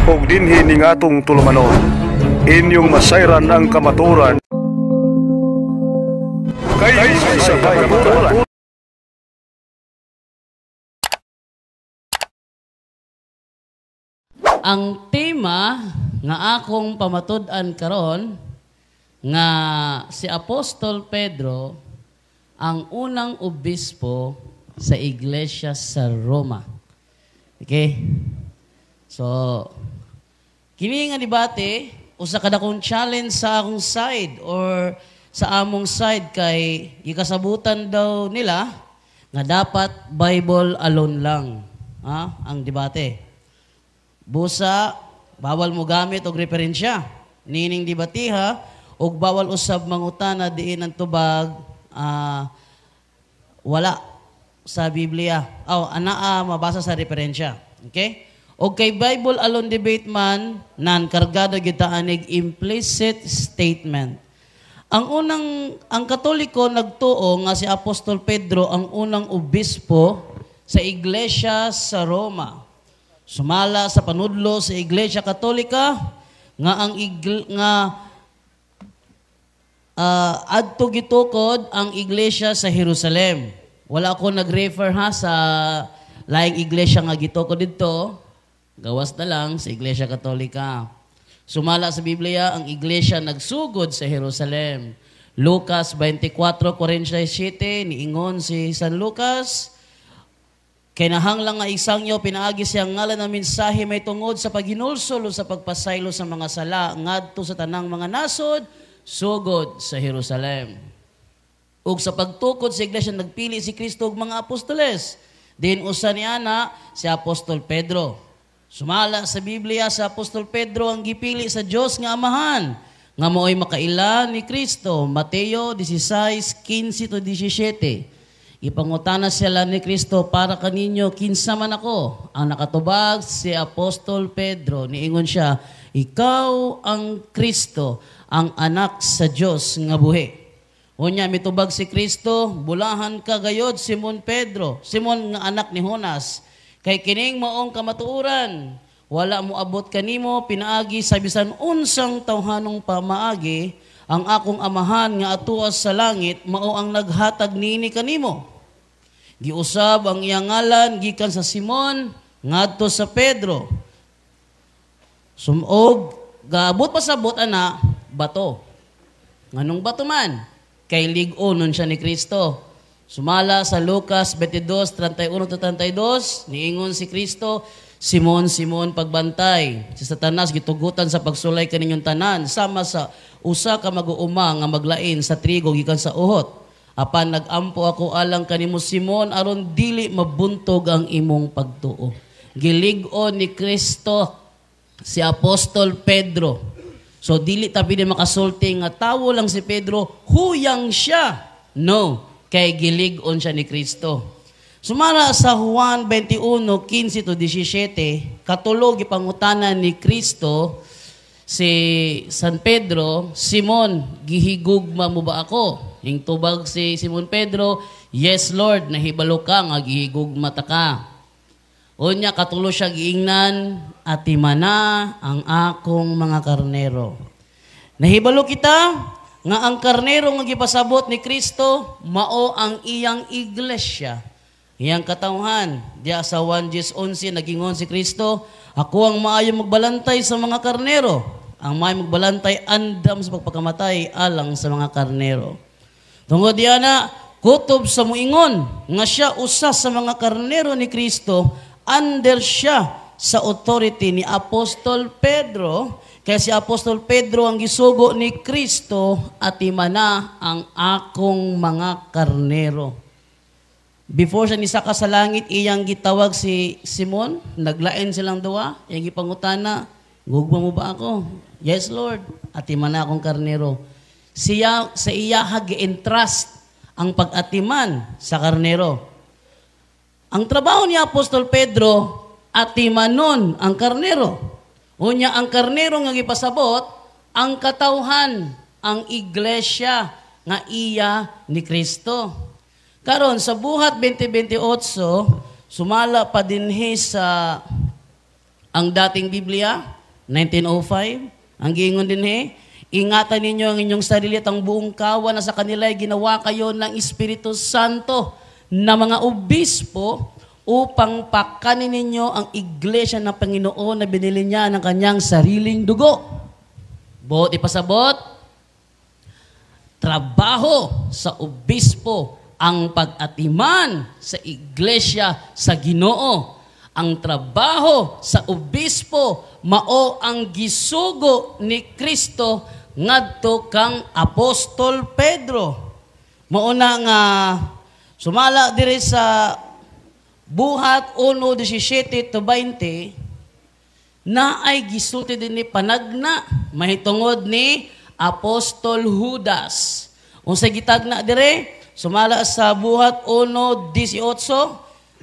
ug dinhi ning atong tulumanon. Inyong masayran ang kamaturan. Kay sa kamaturan. Ang tema nga akong pamatud-an karon nga si Apostol Pedro ang unang obispo sa iglesia sa Roma. Okay? So, kini nga debate, usa kada kong challenge sa akong side or sa among side kay ikasabutan daw nila nga dapat Bible alone lang ang debate. Busa, bawal mo gamit og referensya. Nining debatiha, og bawal usab mangutana diin ang tubag wala sa Biblia. Anaa mabasa sa referensya. Okay? O kay Bible alone debate man, nan-kargado kita anig implicit statement. Ang Katoliko nagtuo nga si Apostol Pedro ang unang obispo sa iglesia sa Roma. Sumala sa panudlo sa Iglesia Katolika nga adto gitukod ang iglesia sa Jerusalem. Wala ako nag-refer sa laing iglesia nga gitukod dito. Gawas na lang sa Iglesia Katolika. Sumala sa Biblia ang iglesia nagsugod sa Jerusalem. Lucas 24:47 niingon si San Lucas, kay nahanglang nga isang nyo, pinaagi siyang ngalan ng mensahe may tungod sa paghinulsol o sa pagpasaylo sa mga sala, ngadto sa tanang mga nasod, sugod sa Jerusalem. Ug sa pagtukod sa iglesia, nagpili si Kristo og mga apostoles. Din usa niya na si Apostol Pedro. Sumala sa Biblia, sa Apostol Pedro ang gipili sa Dios nga Amahan, nga mo'y makaila ni Kristo. Mateo 16:15-17. Ipangutana sila ni Kristo, para kaninyo, kinsa man ako. Ang nakatubag si Apostol Pedro, niingon siya, ikaw ang Kristo, ang anak sa Diyos nga buhi. Unya, mitubag si Kristo, bulahan ka gayod, Simon Pedro, Simon nga anak ni Jonas. Kay kining maong kamatuuran, wala mo abot kanimo, pinaagi sa bisan unsang tawhanong pamaagi, ang akong Amahan nga atuas sa langit, mao ang naghatag nini kanimo. Giusab ang iyang ngalan gikan sa Simon ngadto sa Pedro. Sumog gaabot pa sa ana bato. Nganong bato man? Kay lig-onon siya ni Kristo. Sumala sa Lucas 22:31-32, niingon si Kristo, Simon, Simon, pagbantay. Si Satanas gitugutan sa pagsulay kaninyong tanan, sama sa usa ka mag-uuma nga maglain sa trigo gikan sa uhot. Apan nag-ampo ako alang kanimo Simon aron dili mabuntog ang imong pagtuo. Gilig-on ni Kristo si Apostol Pedro. So dili ta pwede makasulti nga tawo lang si Pedro, huyang siya. No, kay gilig-on siya ni Kristo. Sumala sa Juan 21:15-17, katulog ipangutanan ni Kristo si San Pedro, Simon, gihigugma mo ba ako? Ning tubag si Simon Pedro, yes Lord, nahibalo ka nga gihigugma ta ka. Unya katulo siya giingnan, atimana ang akong mga karnero. Nahibalo kita nga ang karnero nga gipasabot ni Kristo mao ang iyang iglesia. Iyang katawhan, diya sa 1:11 nagingon si Kristo, ako ang maayo magbalantay sa mga karnero. Ang maayo magbalantay andam sa pagpakamatay alang sa mga karnero. Tungod diya na, kutob sa muingon, nga siya usa sa mga karnero ni Kristo, under siya sa authority ni Apostol Pedro, kaya si Apostol Pedro ang gisugo ni Kristo at imana ang akong mga karnero. Before siya nisaka sa langit, iyang gitawag si Simon, naglain silang duwa, iyang gipangutana, gugma mo ba ako? Yes, Lord, at imana akong karnero. Sa iya hagi-entrust ang pag-atiman sa karnero. Ang trabaho ni Apostol Pedro, atimanon ang karnero. Unya ang karnero nga gipasabot, ang katawhan, ang iglesia nga iya ni Kristo. Karon sa buhat 2028, sumala pa dinhi sa Ang dating Biblia, 1905, ang giingon din ingatan ninyo ang inyong sarili at ang buong kawan na sa kanila ay ginawa kayo ng Espiritu Santo na mga obispo upang pakanin ninyo ang iglesia ng Panginoon na binili niya ng kanyang sariling dugo. Buot ipasabot, trabaho sa obispo ang pag-atiman sa iglesia sa Ginoo. Ang trabaho sa obispo mao ang gisugo ni Kristo ngadto kang Apostol Pedro. Mauna nga sumala diri sa Buhat 1:17 to 20 na ay gisulti din ni panagna mahitungod ni Apostol Judas. Unsa gitagna dire? Sumala sa Buhat 1:18,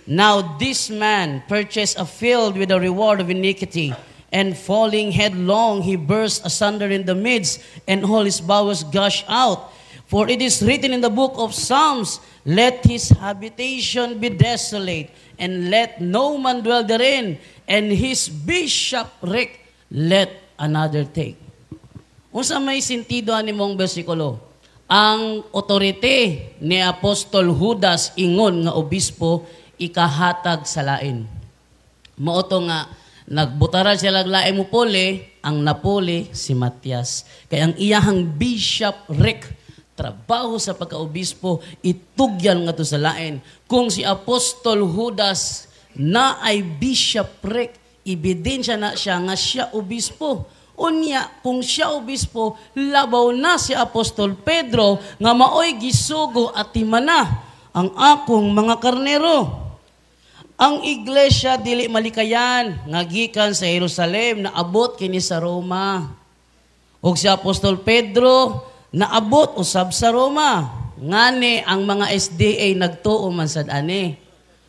now this man purchased a field with the reward of iniquity, and falling headlong he burst asunder in the midst, and all his bowels gushed out. For it is written in the book of Psalms, let his habitation be desolate, and let no man dwell therein, and his bishopric let another take. Unsa may sentido ani mong bersikulo? Ang otorite ni Apostol Judas ingon nga obispo ikahatag sa lain. Mauto nga nagbutaran sila lain mo pole, ang napuli si Matias. Kaya ang iyahang bishopric, trabaho sa pagkaobispo, itugyan nga to sa lain. Kung si Apostol Judas na ay bishopric, ebidensya na siya nga siya obispo. Unya, kung siya obispo, labaw na si Apostol Pedro nga maoy gisugo at timana ang akong mga karnero. Ang iglesia dili malikayan nga gikan sa Jerusalem naabot kini sa Roma. Ug si Apostol Pedro naabot usab sa Roma. Ngani ang mga SDA nagtuo man sad ani.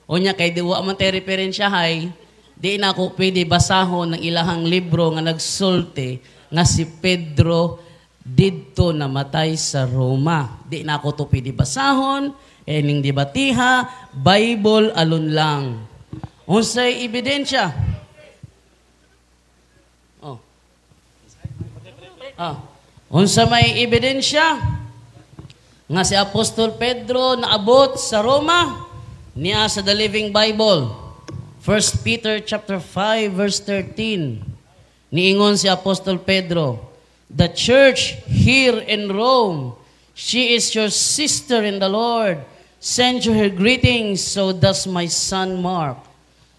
Unya kay diwa man tay referensyahay, di na ko pwede basahon ng ilahang libro nga nagsulti nga si Pedro didto namatay sa Roma. Di na ko to pwede basahon, ening debatiha, Bible alon lang. Unsay ebidensya? Unsa may ebidensya nga si Apostol Pedro naabot sa Roma niya sa The Living Bible. 1 Peter chapter 5 verse 13. Niingon si Apostol Pedro, the church here in Rome, she is your sister in the Lord. Send you her greetings, so does my son Mark.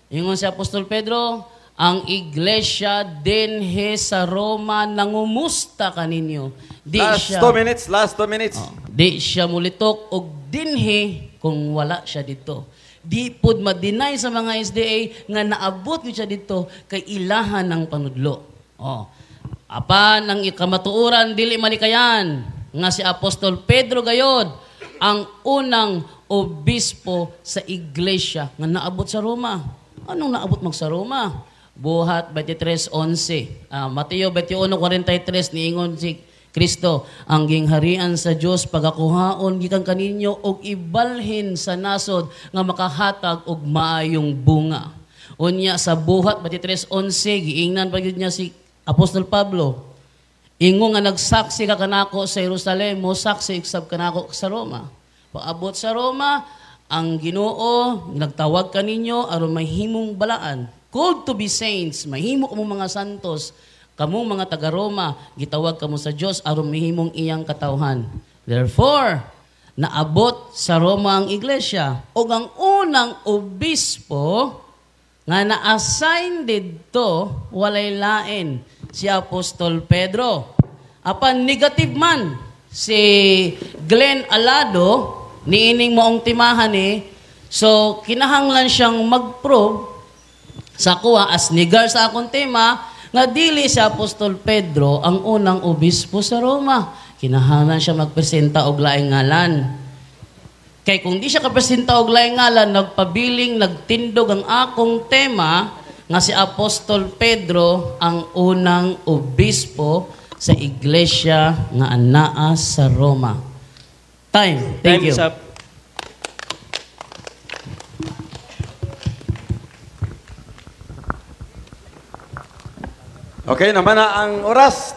Ingon si Apostol Pedro, ang iglesia dinhi sa Roma nangumusta kaninyo. Last 2 minutes. Di siya mulitok og dinhi kung wala siya dito. Di pud ma-deny sa mga SDA nga naabot siya dito kay ilahan ng panudlo. Apan ang ikamatuoran dili malikayan nga si Apostol Pedro gayod ang unang obispo sa iglesia nga naabot sa Roma. Anong naabot sa Roma? Buhat 23:11. Mateo 21:43 niingon si Kristo, ang gingharian sa Dios pagakuhaon gikan kaninyo og ibalhin sa nasod nga makahatag og maayong bunga. Unya sa Buhat 23:11 giingnan pa gyud niya si Apostol Pablo. Ingo nga nagsaksi ka kanako sa Jerusalem, mo saksi usab kanako sa Roma. Paabot sa Roma, ang Ginoo nagtawag kaninyo aron mahimong balaan. Called to be saints, mahimo mo mga santos. Kamong mga taga-Roma, gitawag kamo sa Dios aron mahimong iyang katawhan. Therefore, naabot sa Roma ang iglesia ug ang unang obispo nga na-assign didto walay lain si Apostol Pedro. Apan negative man si Glenn Alado niining moong timahan so kinahanglan siyang mag-prove sa kuha as nigar sa akong tema nga dili si Apostol Pedro ang unang obispo sa Roma. Kinahanglan siya magpresenta og laing ngalan. Kay kung di siya kapresenta og laing ngalan, nagpabiling, nagtindog ang akong tema nga si Apostol Pedro ang unang obispo sa iglesia nga anaa sa Roma. Thank you. Time is up. Okay, naman na ang oras.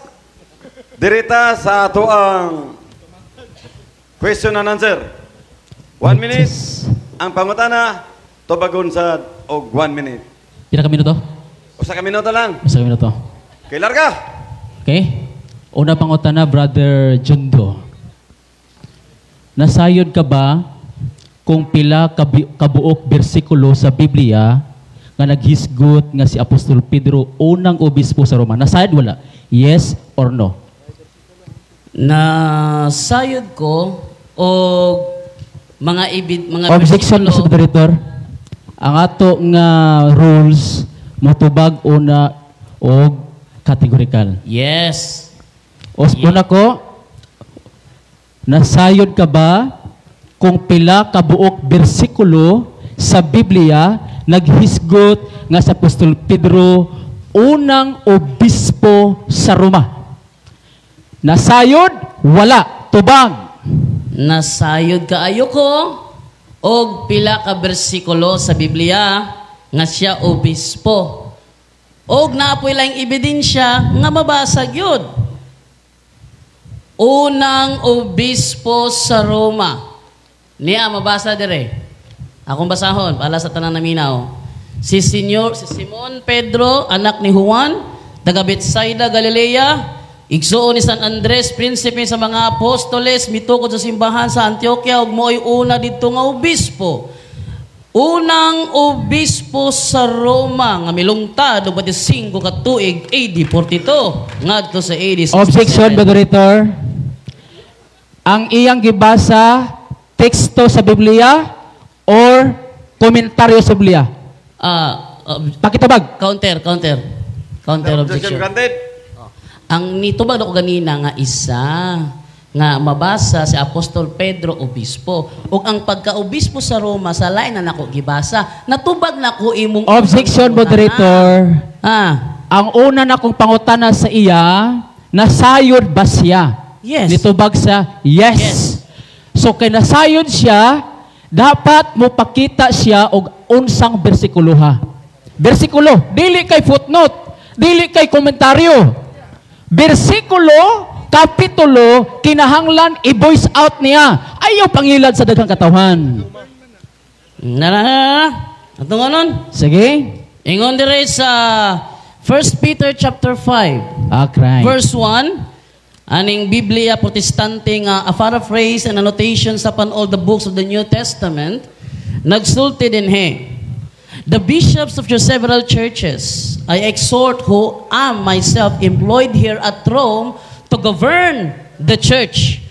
Dirita sa ato ang question and answer. 1 minute. Ang pangutana, tubagon sa og 1 minute. Pila ka minuto? Usa ka minuto lang. Usa ka minuto. Okay, larga. Okay? Una pangutana, Brother Jundo. Nasayod ka ba kung pila kabuok bersikulo sa Biblia nga naghisgot nga si Apostol Pedro unang obispo sa Roma? Nasayod wala? Yes or no? Nasayod ko o mga Objection, bersikulo. Mr. Moderator. Ang ato nga rules motubag una o categorical. Yes. Una ko, nasayod ka ba kung pila kabuok bersikulo sa Biblia naghisgot nga sa Apostol Pedro unang obispo sa Roma? Nasayod? Wala. Tubag. Nasayod kaayo ko og pila ka bersikulo sa Biblia nga siya obispo. Og naapoy lang ebidensya nga mabasag yun. Unang obispo sa Roma. Niya mabasa dire. Akong basahon para sa tanan naminaw. Si Simon Pedro, anak ni Juan, taga Betsaida, Galilea, igsuon ni San Andres, prinsipe sa mga apostoles, mitukod sa simbahan sa Antioquia, ug mo'y una dito nga obispo. Unang obispo sa Roma nga milungtad og 25 ka tuig AD 42 ngadto sa AD 67. Objection, Moderator. Ang iyang gibasa, teksto sa Biblia or komentaryo sa Biblia? Pakitabag. Counter Objection objection. granted. Ang nitubag ako ganina nga isa nga mabasa si Apostol Pedro obispo ug ang pagka-obispo sa Roma sa lain na nako gibasa natubag nako imong Objection, Moderator. Ang una na kong pangutana sa iya, nasayod ba siya? Yes. Nitubag sa yes. Yes. So kay nasayod siya, dapat mo pakita siya og unsang bersikuloha. Bersikulo, dili kay footnote, dili kay komentaryo. Bersikulo, kapitulo, kinahanglan i-voice out niya. Ayaw pangilad sa daghang katawan. Ato nganon. Sige. Ingon dire sa 1 Peter chapter 5. Right. Verse 1. Aning Biblia Protestante nga a paraphrase and annotations upon all the books of the New Testament. Nagsulti din he. The bishops of your several churches, I exhort who am myself employed here at Rome to govern the church.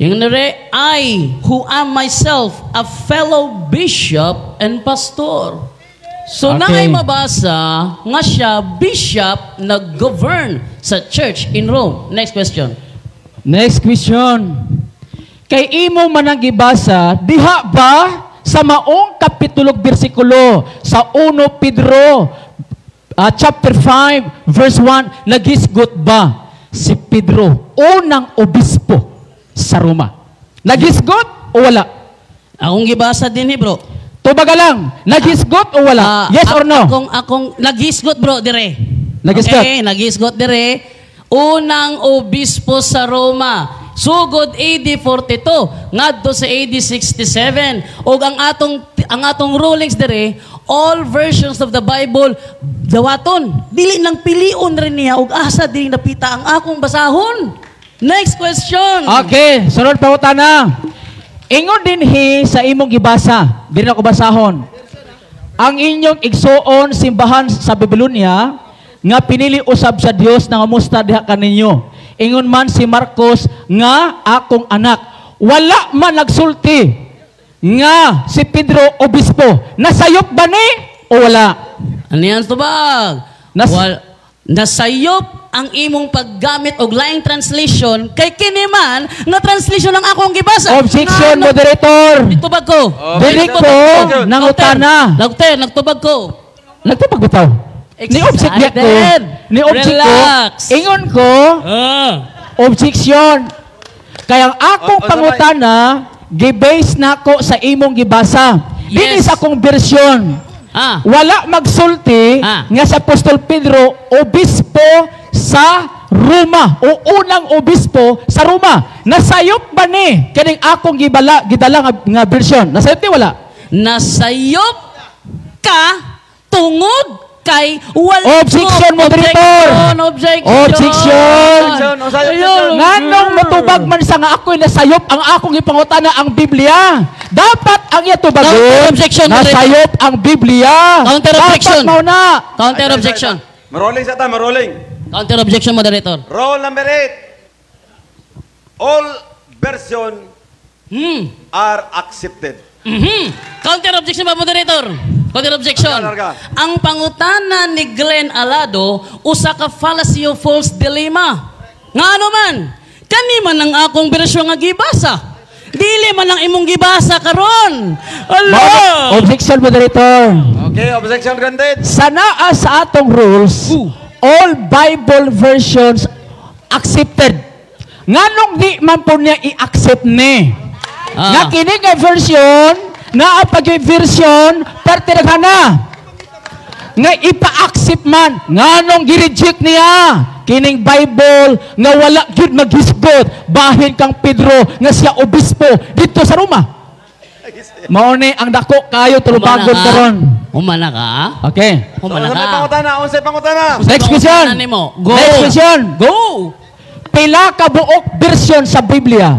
Yung nare, I who am myself a fellow bishop and pastor. So Okay. naay mabasa nga siya bishop nag-govern sa church in Rome. Next question. Next question. Kay imo man ang gibasa, diha ba sa maong kapitulog bersikulo sa 1 Pedro chapter 5 verse 1 nagisgot ba si Pedro unang obispo sa Roma? Nagisgot o wala? Akong gibasa din bro. Tubaga lang, nagisgot o wala? Yes or no? Akong nagisgot bro dire. Nagisgot? Okay, nagisgot dire. Unang obispo sa Roma. Sugod AD 42 ngadto sa AD 67 ug ang atong rulings dire all versions of the Bible dawaton dili nang pilion rin niya ug asa dili napita ang akong basahon. Next question. Okay, sunod pa utana. Ingon din sa imong gibasa, dili na ko basahon. Ang inyong igsuon simbahan sa Babylonia nga pinili usab sa Dios nga musta diha kaninyo. Ingon man si Marcos nga akong anak. Wala man nagsulti nga si Pedro obispo. Nasayop ba ni o wala? Ano yan tubag? Nasayop ang imong paggamit og laing translation kay kini man nga translation ang akong gibasa. Objection, Moderator. Nagtubag ko. Dili ko nangutana. Nagtubag ko. Nagtubag bitaw. Ni-object niya ko. Ni-object ko. Relax. Ingon ko, objection. Kaya ang akong pangutana, gibase na ko sa imong gibasa. Yes. Dinis akong version. Wala magsulti nga si Apostol Pedro obispo sa Roma o unang obispo sa Roma. Nasayop ba ni kining akong gidala nga version? Nasayop ni wala? Nasayop ka tungod kay wala. Objection, moderator. Objection. Nganong matubag man sa nga ako'y nasayop ang akong ipangutana ang Biblia. Dapat ang itubagon. Nasayop ang Biblia. Counter objection. Dapat mauna. Counter objection. Marolling sa ta, marolling. Counter objection, moderator. Roll number 8. All version are accepted. Counter objection ba, moderator? Counter objection. Larga. Ang pangutana ni Glenn Alado, usa ka fallacy of false dilemma. Nga ano man, kani man ang akong bersyon nga gibasa. Dili man ang imong gibasa karon. Allah! Objection, moderator. Okay, objection granted. Sanaa sa atong rules, all Bible versions accepted. Nganong di man po niya i-accept ni? Nga kini nga version, nga pag version, pertiragana. Nga ipa-accept man, nganong gi-reject niya? Kining Bible, nga wala gyud maghisgot, bahin kang Pedro, nga siya obispo, dito sa Roma. Mauni ang dako kayo tulubagon karon. Humana ka? Okay. Humana ka? Unsay pangutana? Next question. Go. Next question. Go. Pila ka buok version sa Biblia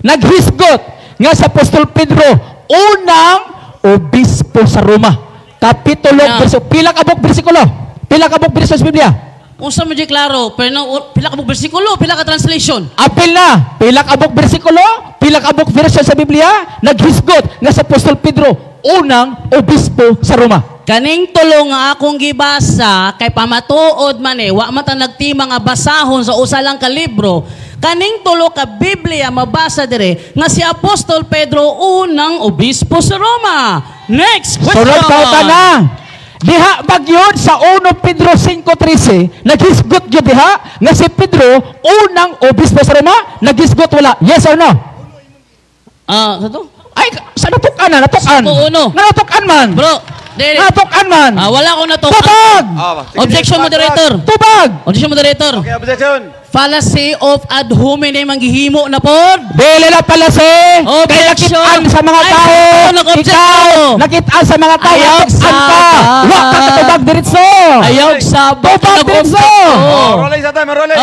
naghisgot nga sa Apostol Pedro unang obispo sa Roma. Kapitulo, pila ka buok bersikulo? Pila ka buok version sa Biblia? Unsa mo di klaro, pero pila ka bersikulo, pila ka translation? Apil na. Pila ka buok bersikulo? Pila ka buok version sa Biblia naghisgot nga sa Apostol Pedro unang obispo sa Roma. Kaning tulo nga akong gibasa kay pamatuod man wa man ta nagtima nga basahon sa usa lang ka libro. Kaning tulo ka Biblia mabasa dire nga si Apostol Pedro unang obispo sa Roma. Next question. Sunod ka na. Diha bagyod sa 1 Pedro 5:13 naghisgot gyud diha nga si Pedro unang obispo sa Roma. Naghisgot wala? Yes or no? Sa to? Ay, sa natukan na, natukan. Natukan man. Bro, natukan man. Wala akong natukan. Tubag! Objection, moderator. Tubag! Objection, moderator. Okay, objection. Fallacy of ad hominem ang gihimo na pod. Dili na palase. Kaya nakitaan sa mga tao. Ikaw, nakitaan sa mga tao. Nakitaan ka. Wa ka katubag diritso. Ayaw saba. Tubag diritso. Rolling sa time, rolling.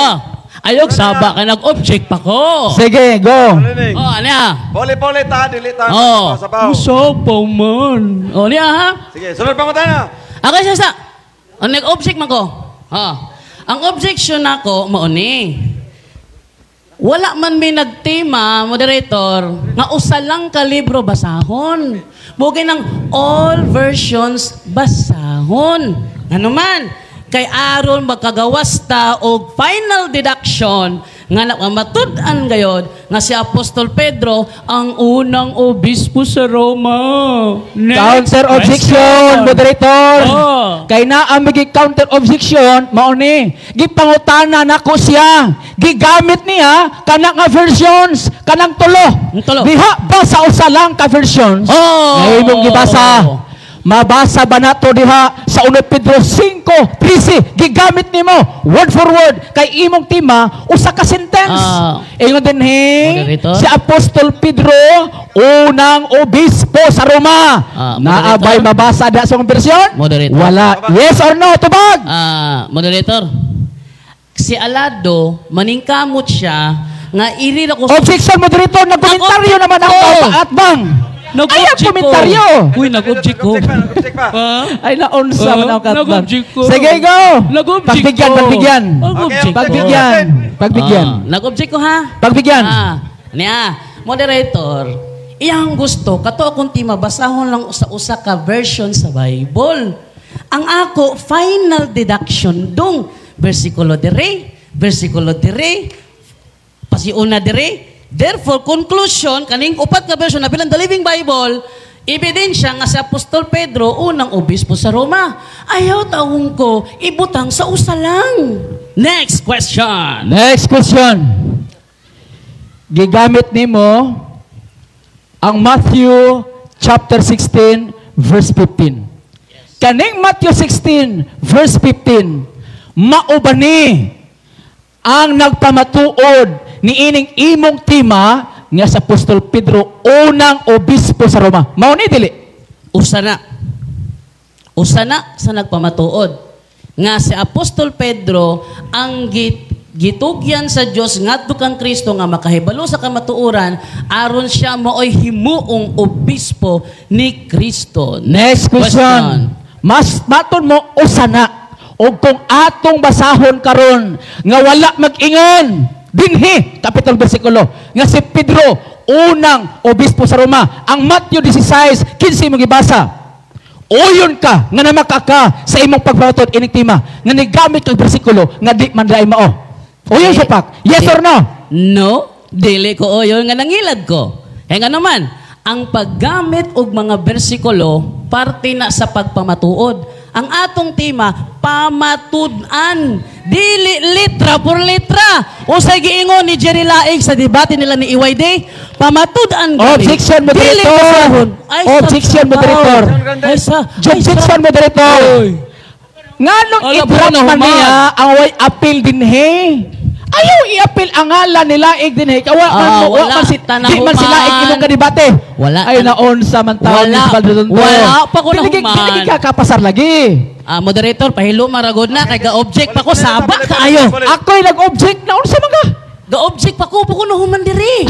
Ayaw saba ka nag-object pa ko. Sige, go. Ano ya? Poli-poli ta, dilita. Sabaw man. Niya ha? Sige, sunod pangutana. Okay, siya sa. Nag-object man ko. Ang objection nako mauni. Wala man may nagtema, moderator, nga usa lang ka libro basahon. Bugay ng all versions basahon. Ano man? Kay aron magkagawas ta og final deduction nga matud-an gayod nga si Apostol Pedro ang unang obispo sa Roma. Counter objection, moderator. Kay naa may counter objection, mauni. Gipangutana nako siya. Gigamit niya kana nga versions, kanang tulo. Diha ba sa usa lang ka versions? Ngay imong gibasa. Mabasa ba nato diha sa 1 Pedro 5:13 gigamit nimo word for word kay imong tima usa ka sentence. Ingon dinhi si Apostol Pedro unang obispo sa Roma. Naabay mabasa da sa bersyon? Wala. Yes or no? Tubag. Moderator. Si Alado maningkamot siya nga iri na ko. Objection, moderator, nagkomentaryo naman ako at bang. Ay, ang komentaryo! Uy, nag-object ko. Ay, naunsa man ako katbang. Sige, go! Pagbigyan. Nag-object ko, ha? Pagbigyan. Moderator, iyang gusto, kato akong mabasahon lang sa usa ka version sa Bible. Ang ako, final deduction dong. Versikulo dire, pasiuna dire. Therefore, conclusion, kaning upat ka version na bilang the Living Bible, ebidensya nga si Apostol Pedro, unang obispo sa Roma. Ayaw taong ko, ibutang sa usa lang. Next question. Gigamit nimo ang Matthew chapter 16 verse 15. Kaning Matthew 16, verse 15, maubani ang nagpamatuod ni ining imong tima nga sa Apostol Pedro, unang obispo sa Roma. Mao ni dili? Usa na sa nagpamatuod nga si Apostol Pedro ang gitugyan sa Dios ngadto kang Kristo nga makahibalo sa kamatuoran aron siya maoy himuong obispo ni Kristo. Next question. Mas maton mo usa na og kung atong basahon karon nga wala mag-ingon dinhi kapitong bersikulo nga si Pedro unang obispo sa Roma. Ang Matthew 16, 15 mo gibasa. Uyon ka nga namakaka sa imong pagpamatud ining tima nga nigamit kag bersikulo nga di man dai mao. Uyon sa pak. Yes or no? No, dili ko uyon nga nangilad ko. Nga naman, ang paggamit og mga bersikulo parte na sa pagpamatuod. Ang atong tema, pamatud-an. Dili litra por litra. Usay giingon ni Jerry Laig sa debate nila ni EYD, pamatud-an. Objection, moderator. Objection, moderator. Objection, moderator. Nganong i-drop man niya ang way appeal din ayaw i-appeal ang ngalan ni Laig din wala. Di man si Laig imong kadebate. Wala. Ay naon sa mantawan ni Baldodonto. Wala pa ko na human. Hindi ka kapasar lagi. Moderator, pahilo maragod na kay ga-object pa ko sabak kaayo. Ako'y nag-object na unsa man ka? Ga-object pa ko na human diri.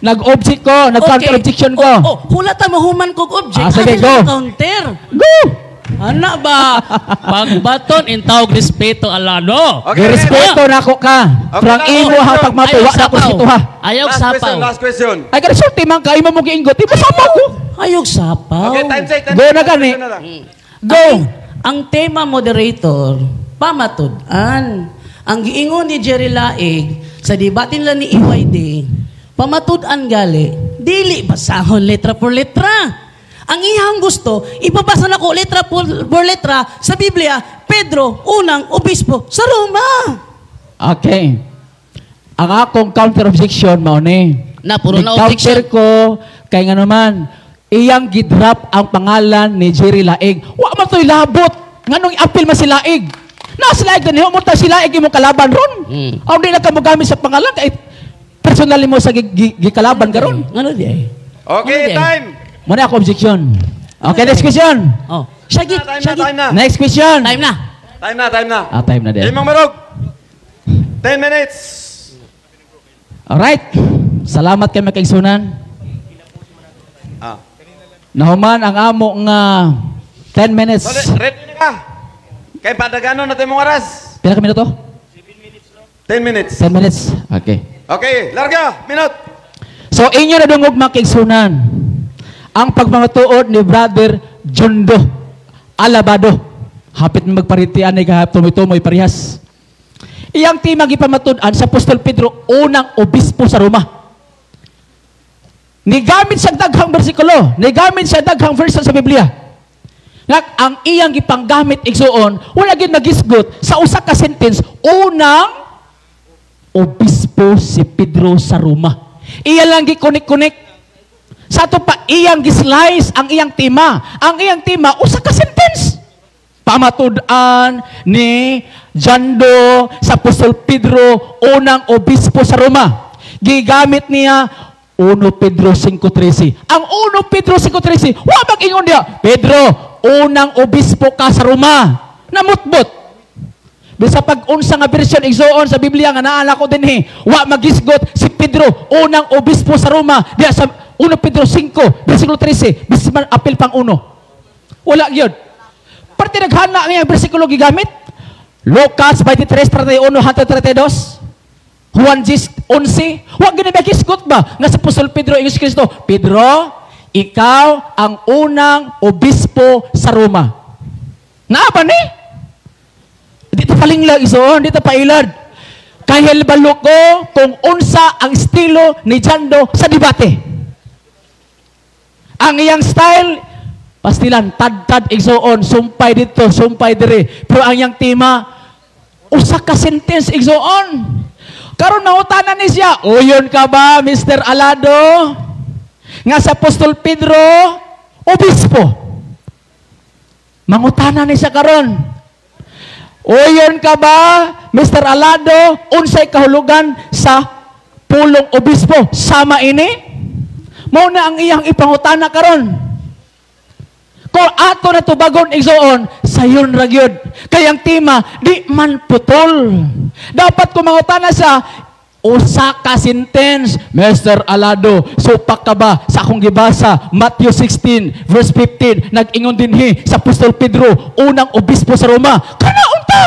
Nag-object ko, nag-counter objection ko. Hulata mo human kog object. Sige, go. Counter. Go. Ana ba? Pagbaton in tawag respeto alano. Okay, Respeto na ako ka. Okay, From imo ha pagmatuwa na ako sito ha. Ayaw sapaw. Last question. Ay kasulti man ka imo mo giingot. Di mo sapaw ko. Ayaw sapaw. Okay, time check. Go na gani. Go. Ang tema, moderator, pamatud-an. Ang giingon ni Jerry Laig sa debate nila ni EYD, pamatud-an gali, dili basahon letra por letra. Ang iyang gusto, ipabasa na ko letra por letra sa Biblia, Pedro, unang obispo sa Roma. Okay. Ang akong counter objection mao ni. Na puro na counter objection. ko kay nga naman iyang gidrop ang pangalan ni Jerry Laig. Wa man toy labot. Nganong i-appeal man si Laig? Na si Laig dinhi mo ta si Laig imong kalaban ron. Aw di na ka mo gamit sa pangalan kay personal mo sa gikalaban karon. Ano di ay? Okay, Ano di ay? time. Muna ako objection. Okay, next question. Oh, Shaggy, Time na. Next question. Time na. Time na. Time na din. Imong marog. 10 minutes. Alright. Salamat kay makaigsunan. Nahuman ang amo nga 10 minutes. Ready na ka? Kay padagano na tayo mong oras? Pila ka minuto? 10 minutes. 10 minutes. Okay. Okay, larga. Minute. So, inyo na dungog makaigsunan ang pagmamatuod ni Brother Jondo Alabado. Hapit na magparitian ay kahap tumitumoy parihas. Iyang timang ipamatudan sa Apostol Pedro, unang obispo sa Roma. Nigamit sa daghang bersikulo, nigamit sa daghang verse sa Biblia. Ang iyang ipanggamit igsuon, wala gyud nagisgot sa usa ka sentence, unang obispo si Pedro sa Roma. Iya lang gikunik-kunik. Sa ito pa, iyang gislice ang iyang tema. Ang iyang tema, usa ka sentence. Pamatud-an ni Jando sa Apostol Pedro, unang obispo sa Roma. Gigamit niya 1 Pedro 5:13. Ang 1 Pedro 5:13, wa mag-ingon niya, Pedro, unang obispo ka sa Roma. Namutbot. Bisa pag-unsa nga version igsuon sa Biblia nga naala ko dinhi, wa magisgot si Pedro, unang obispo sa Roma. Diya sa 1 Pedro 5, versikulo 13, bisman apil pang 1. Wala yun. Parte naghana ang iyang versikulo gigamit. Lucas 23:31-32. Juan 11. Huwag ginabagisgot ba nga sa Apostol Pedro Ingles Cristo, Pedro, ikaw ang unang obispo sa Roma. Naaba ni? Di ta palinglag isoon, di ta pailad. Kahil balok ko kung unsa ang estilo ni Jando sa debate. Ang iyang style, pastilan, tad-tad, igsoon, sumpay dito, sumpay dire. Pero ang iyang tema, usa ka sentence, igsoon. Karon mahutanan ni siya, uyon ka ba, Mr. Alado? Nga sa Apostol Pedro, obispo. Mangutana ni siya karon. Uyon ka ba, Mr. Alado, unsay kahulugan sa pulong obispo? Sama ini? Mao na ang iyang ipangutana karon. Kung ato na tubagon igsoon, sayon ra gyud. Kayang tema, di man putol. Dapat kung mangutana siya, usa ka sentence, Mr. Alado, supak ka ba sa akong gibasa, Matthew 16, verse 15, nag-ingon dinhi sa Apostol Pedro, unang obispo sa Roma. Kana unta!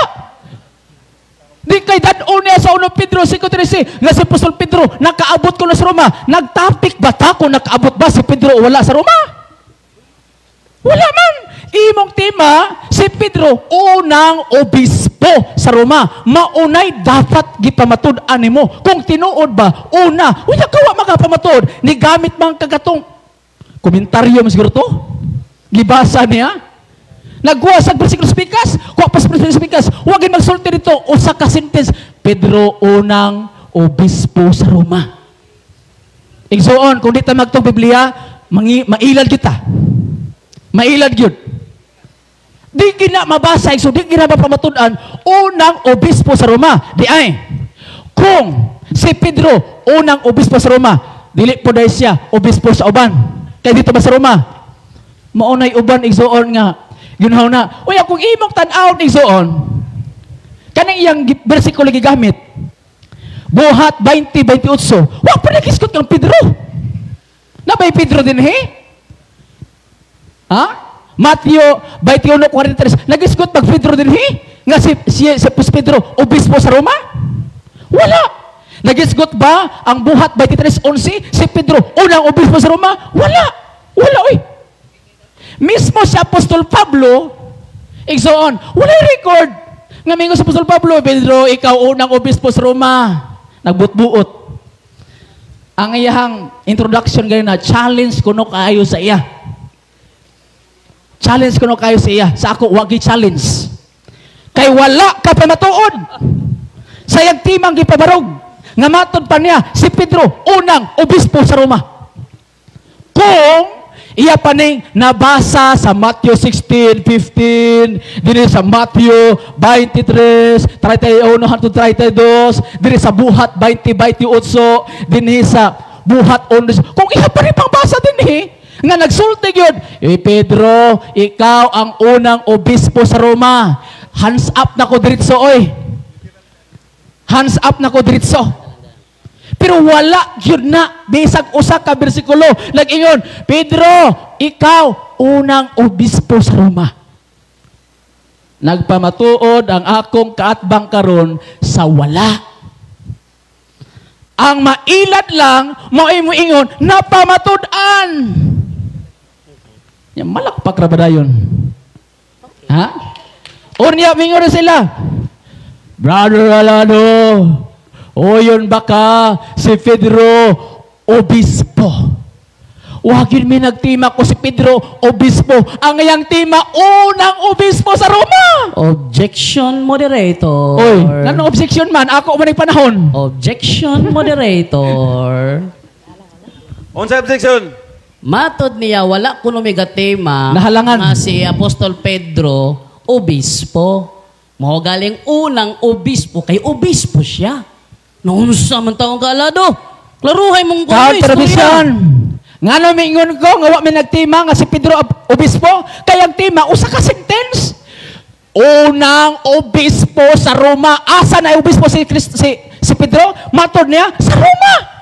Di kay dadon niya sa 1 Pedro 5:13 nga si Apostol Pedro, nakaabot ko na sa Roma. Nagtapik ba ta kung nakaabot ba si Pedro o wala sa Roma? Wala man. Imong tema, si Pedro, unang obispo sa Roma. Maunay dapat gipamatud-an nimo. Kung tinuod ba, una, wala kawa magapamatod. Ni gamit mang kagatong komentaryo mo siguro to. Libasa niya. Nagwa sa versikulo spikas. Kuha pa sa versikulo spikas. Huwag magsulti dito. Usa ka sentence. Pedro, unang obispo sa Roma. Igsoon, kung di ta magtong Biblia, mailad kita. Mailad yun. Di gina mabasa, so di gina mapamatud-an, unang obispo sa Roma. Di ay, kung si Pedro, unang obispo sa Roma, dili po dahil siya, obispo sa uban. Kaya dito ba sa Roma? Maunay uban, igsoon nga. Yunhaw na. Uy, kung imong tan-aw, igsoon, kanang iyang versikulo gigamit, Buhat 20:28, wag pa nakiskot kang Pedro. Nabay Pedro din, he? Ha? Matthew 21:43. Nagisgot pag Pedro din nga si Pedro obispo sa Roma? Wala. Nagisgot ba ang Buhat 23:11 si Pedro unang obispo sa Roma? Wala. Wala oy. Mismo si Apostol Pablo igsoon, wala record nga mingo si Apostol Pablo, Pedro, ikaw unang obispo sa Roma. Nagbutbuot. Ang iyang introduction gayon na challenge kuno kaayo sa iya. Challenge ko no kayo sa iya. Sa ako, wag i-challenge. Kay wala ka pa matuod. Sayang timang gipabarog. Nga matod pa niya, si Pedro, unang obispo sa Roma. Kung iya paning nabasa sa Matthew 16:15, dili sa Matthew 23:31-32, dili sa Buhat 20:28, dili sa Buhat 11. Kung iya pa rin pangbasa din nga nagsulti yun, Pedro, ikaw ang unang obispo sa Roma. Hands up na ko diritso, oy. Hands up na ko diritso. Pero wala yun na. Bisag usa ka bersikulo. Nag-ingon, Pedro, ikaw unang obispo sa Roma. Nagpamatuod ang akong kaatbang karon sa wala. Ang mailat lang, moingon, napamatudan. Yang malak pakrabadayon. Ha? Unya mingon sila. Brother Alado, oyon baka si Pedro obispo. Wagin mi nagtima ko si Pedro obispo. Ang iyang tima unang obispo sa Roma. Objection, moderator. Oy, nanong objection man? Ako man panahon. Objection, moderator. Unsa objection? Matod niya, wala kuno may tema Nahalangan. nga si Apostol Pedro, obispo. Mao galing unang obispo, kay obispo siya. Noon sa man taong Alado. Klaruhay mong Tradisyon. Nga no mingon ko, nga wa may nagtima nga si Pedro obispo, kayang tima, usa ka sentence. Unang obispo sa Roma. Asa na obispo si Pedro? Matod niya, sa Roma.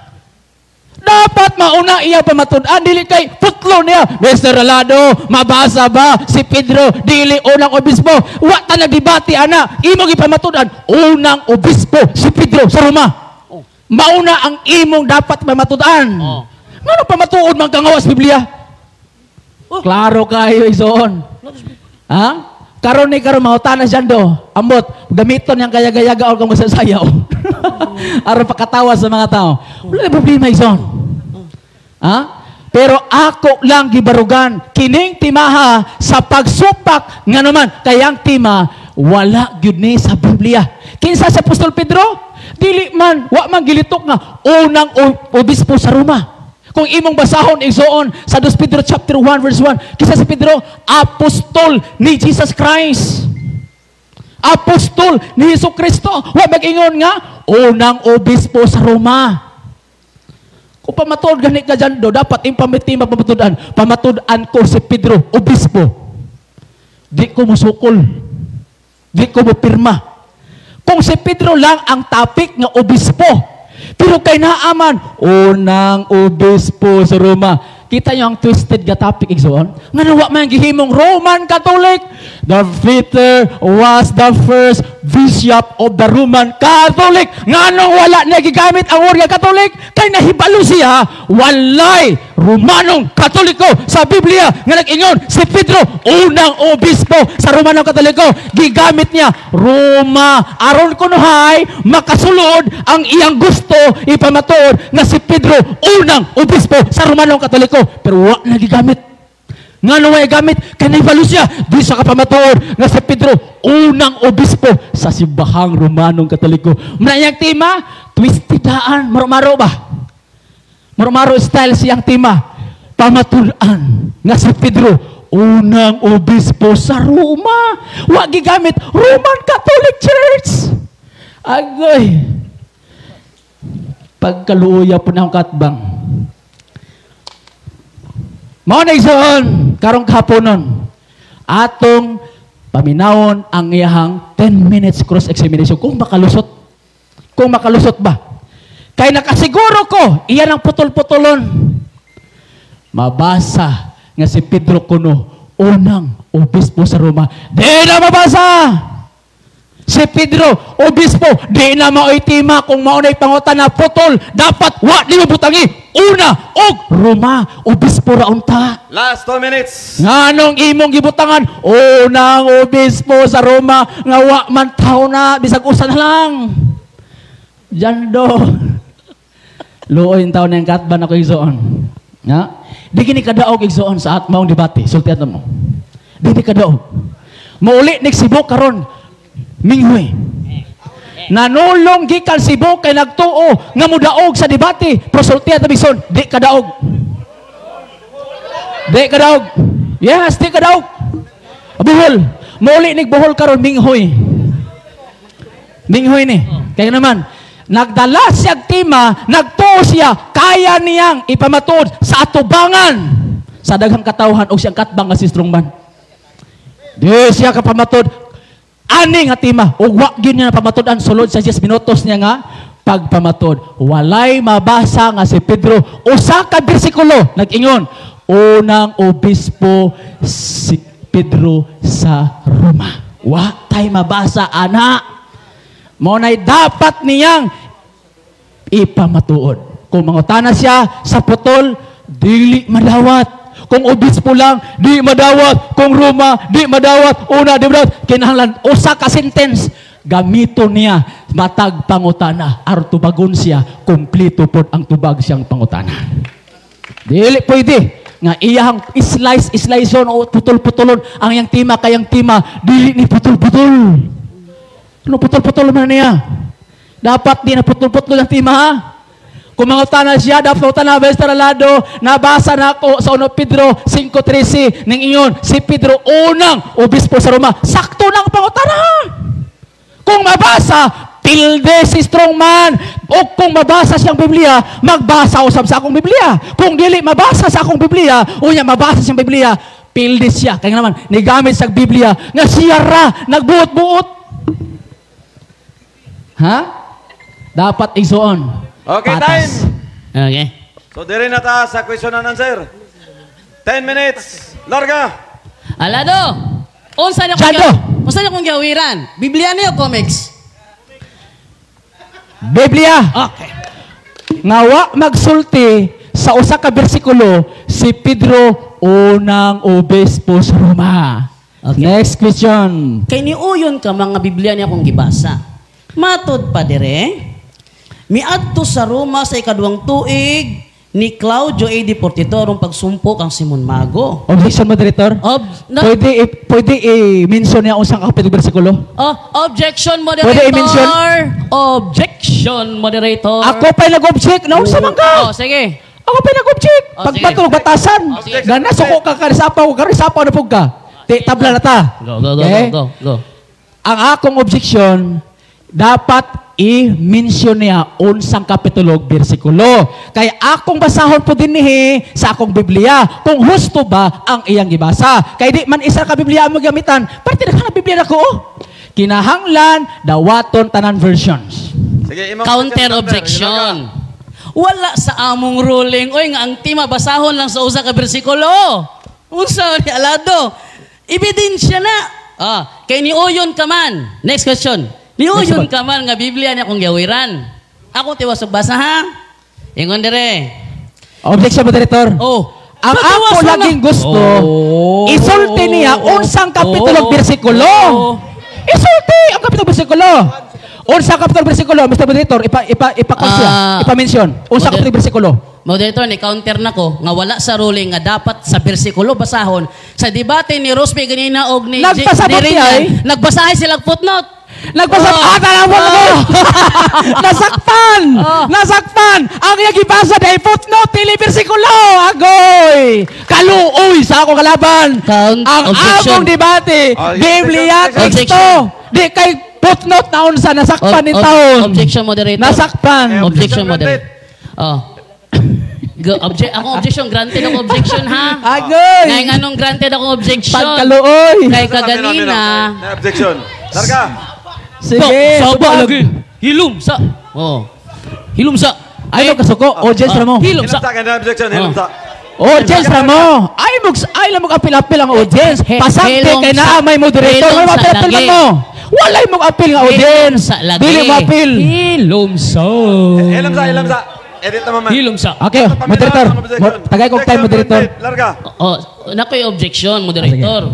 Dapat mauna iya pamatud-an, dili kay putlo niya. Mr. Alado, mabasa ba si Pedro dili unang obispo? Wa ta nagdebate ana. Imong ipamatud-an, unang obispo si Pedro sa Roma. Mauna ang imong dapat pamatud-an. Ngano pamatuod man kang awas Biblia? Klaro kayo igsoon. Ha? Karon ni karon mahutana diyan do. Ambot, gamiton yang gaya-gayaga o kang masasayaw. Aron pakatawa sa mga tao. Wala na problema igsoon. Ha? Pero ako lang gibarugan kining timaha sa pagsupak nga naman kayang tima wala gyud ni sa Biblia. Kinsa sa Apostol Pedro? Dili man wa man gilitok nga unang obispo sa Roma. Kung imong basahon, igsoon sa 2 Pedro chapter 1 verse 1, kisa si Pedro, apostol ni Jesus Christ. Apostol ni Jesu Kristo. Wa mag-ingon nga, unang obispo sa Roma. Kung pamatod ganit ka dyan do, dapat yung pamatudan. Pamatudan ko si Pedro, obispo. Di ko musukol. Di ko mupirma. Kung si Pedro lang ang topic nga obispo, pero kay naaman, unang obispo sa Roma. Kita nyo ang twisted nga topic, igsoon? Nga nawa man gihimong Roman Catholic. The Peter was the first bishop of the Roman Catholic. Nga nung wala na gigamit ang word nga Catholic, kay nahibalo siya, walay Romanong Katoliko sa Biblia. Nga nag-ingon, si Pedro, unang obispo sa Romanong Katoliko. Gigamit niya, Roma. Aron kunuhay, makasulod ang iyang gusto ipamatod nga si Pedro, unang obispo sa Romanong Katoliko. Pero wala na gigamit. Nga nung ay gamit, kanibalo siya, di sa kapamatuod nga si Pedro, unang obispo sa simbahang Romanong Katoliko. Manayang tema, twistidaan, maro-maro ba? Maro-maro style siyang tema, pamatulan nga si Pedro, unang obispo sa Roma. Wa gigamit, Roman Catholic Church. Agoy. Pagkaluoya po ng katbang. Mao na igsoon, karong kahaponon, atong paminawon ang iyahang 10 minutes cross-examination. Kung makalusot ba? Kay nakasiguro ko, iyan ang putol-putulon. Mabasa nga si Pedro kuno, unang obispo sa Roma. Di na mabasa! Si Pedro, obispo, di na maoitima kung maunay pangutan na putol. Dapat, wa di mabutangi. Una, og Roma, obispo raunta. Last 2 minutes. Nganong imong gibutangan, unang obispo sa Roma, nga wa man tao na, bisag usa na lang. Diyan do. Luoy taon na yung katban ako igsoon. Nga? Di gini kadaog igsoon sa atmaong debate. Sulti ato mo. Di kadaog. Mauli nagsibok karon Minghoy. Nanulong gikan Cebu kay nagtuo nga mudaog sa debate. Pero sulti ato bison, di kadaog. Di kadaog. Yes, di kadaog. Buhol. Mauli nigbuhol karon Minghoy. Minghoy ni. Kaya naman, nagdala siyang tema, nagtuo siya, kaya niyang ipamatod sa atubangan sa daghang katawhan o siyang katbang nga si Strongman. Di siya kapamatod, ani nga tema, o wag yun niya napamatodan sulod sa 10 minutos niya nga, pagpamatod. Walay mabasa nga si Pedro, usa ka bersikulo, nag-ingon, unang obispo si Pedro sa Roma. Wa tay mabasa, ana. Monay dapat niyang ipamatuod. Kung mangutana siya sa putol, dili madawat. Kung obispo lang, di madawat. Kung Roma, di madawat. Una, di madawat. Kinahanglan, usa ka sentence. Gamito niya, matag pangutana. Artubagon siya, kumplito po ang tubag siyang pangutana. Dili pwede. Nga iyang slice-on o putol-putulon. Ang iyang tima, kayang tima, dili ni putol-putol. Ano putol-putol man niya? Dapat di na putol-putol ang tima, ha? Kung mangutana siya, dapat mangutana ba sa lado, nabasa na ako sa 1 Pedro 5:13, ning inyon, si Pedro unang obispo sa Roma. Sakto na ang pangutana. Kung mabasa, pilde si Strongman. O kung mabasa siyang Biblia, magbasa usab sa akong Biblia. Kung dili mabasa sa akong Biblia, unya mabasa siyang Biblia, pilde siya. Kaya naman, nigamit sa Biblia, nga siya ra, nagbuot-buot. Ha? Dapat igsoon. Okay, Patas. time. Okay. So, diri na ta sa question and answer. 10 minutes. Larga. Alado, unsa niyo kong gawiran? Biblia niyo comics? Biblia. Okay. Ngawa magsulti sa usa ka bersikulo si Pedro unang obispo sa Roma. Okay. Next question. Kay niuyon ka mga Biblia niya akong gibasa. Matod pa dire, miadto sa Roma sa ikaduhang tuig ni Claudio AD 42 rong pagsumpok ang Simon Mago. Objection, moderator? Pwede i-mention niya usang kapitong bersikulo? Objection, moderator. Pwede i-mention? Objection, moderator. Ako pa'y nag-object. Naunsa man ka? Oh, sige. Ako pa nag-object. Oh, Pag sige. matulog batasan. Oh, sige. Gana, suko ka karisapaw na po ka. Tabla na ta. Go. Okay? Ang akong objection, dapat i-mention niya unsang kapitulo bersikulo. Kaya akong basahon po din sa akong Biblia kung husto ba ang iyang gibasa. Kaya di man isa ka Biblia mo gamitan, parte na ka na Biblia na ko. Kinahanglan, dawaton tanan versions. Sige, imong Counter objection. Wala sa among ruling. Oy, nga ang tima basahon lang sa usa ka bersikulo. Unsa ni alado? Ebidensya na. Kay niuyon ka man. Next question. Niuyon ka man nga Biblia niya kung gawiran. Ako tiwasog basa ha. Ingon dire. Objection, moderator. Oh. Ang ako laging gusto, isulti niya unsang kapitulo bersikulo. Isulti ang kapitulo bersikulo. Unsang kapitulo bersikulo, Mr. Moderator, ipa-mention. Unsang kapitulo bersikulo. Moderator, ni counter na ko nga wala sa ruling nga dapat sa bersikulo basahon. Sa debate ni Rosby ganina og ni Nagpasabot Ryan, ay. nagbasahe sila footnote. Nagpasabot mo! Nasakpan! Nasakpan! Ang iyang ibasa dahil footnote, tili bersikulo! Agoy! Kaluoy sa akong kalaban! Count, Ang objection. akong debate, Biblia, objection. teksto! Di kay footnote na unsa, nasakpan ni taon! Objection, moderator. Nasakpan! Objection, moderator. Akong objection, granted akong objection, ha? Agoy! Ngayon anong granted akong objection? Pagkaluoy! Kay kaganina. Objection. Larga. Sige! Saba subag. lagi. Hilom sa. Hilom sa. Ayaw kasuko, audience na mo. Hilom Hilom sa. sa kanya objection. Hilom sa. Audience na mo. Ay lang mag-apil-apil ang audience. Pasante Helong kay sa- na may moderator. helong May sa apil-apil lagi. mo. Walay mag-apil nga audience. Sa lagi. Dili mo apil. Hilom sa. Hilom sa, hilom sa. Edit naman man. Hilom sa. Okay, moderator. Tagay kong time, moderator. Larga. Nakoy objection, moderator.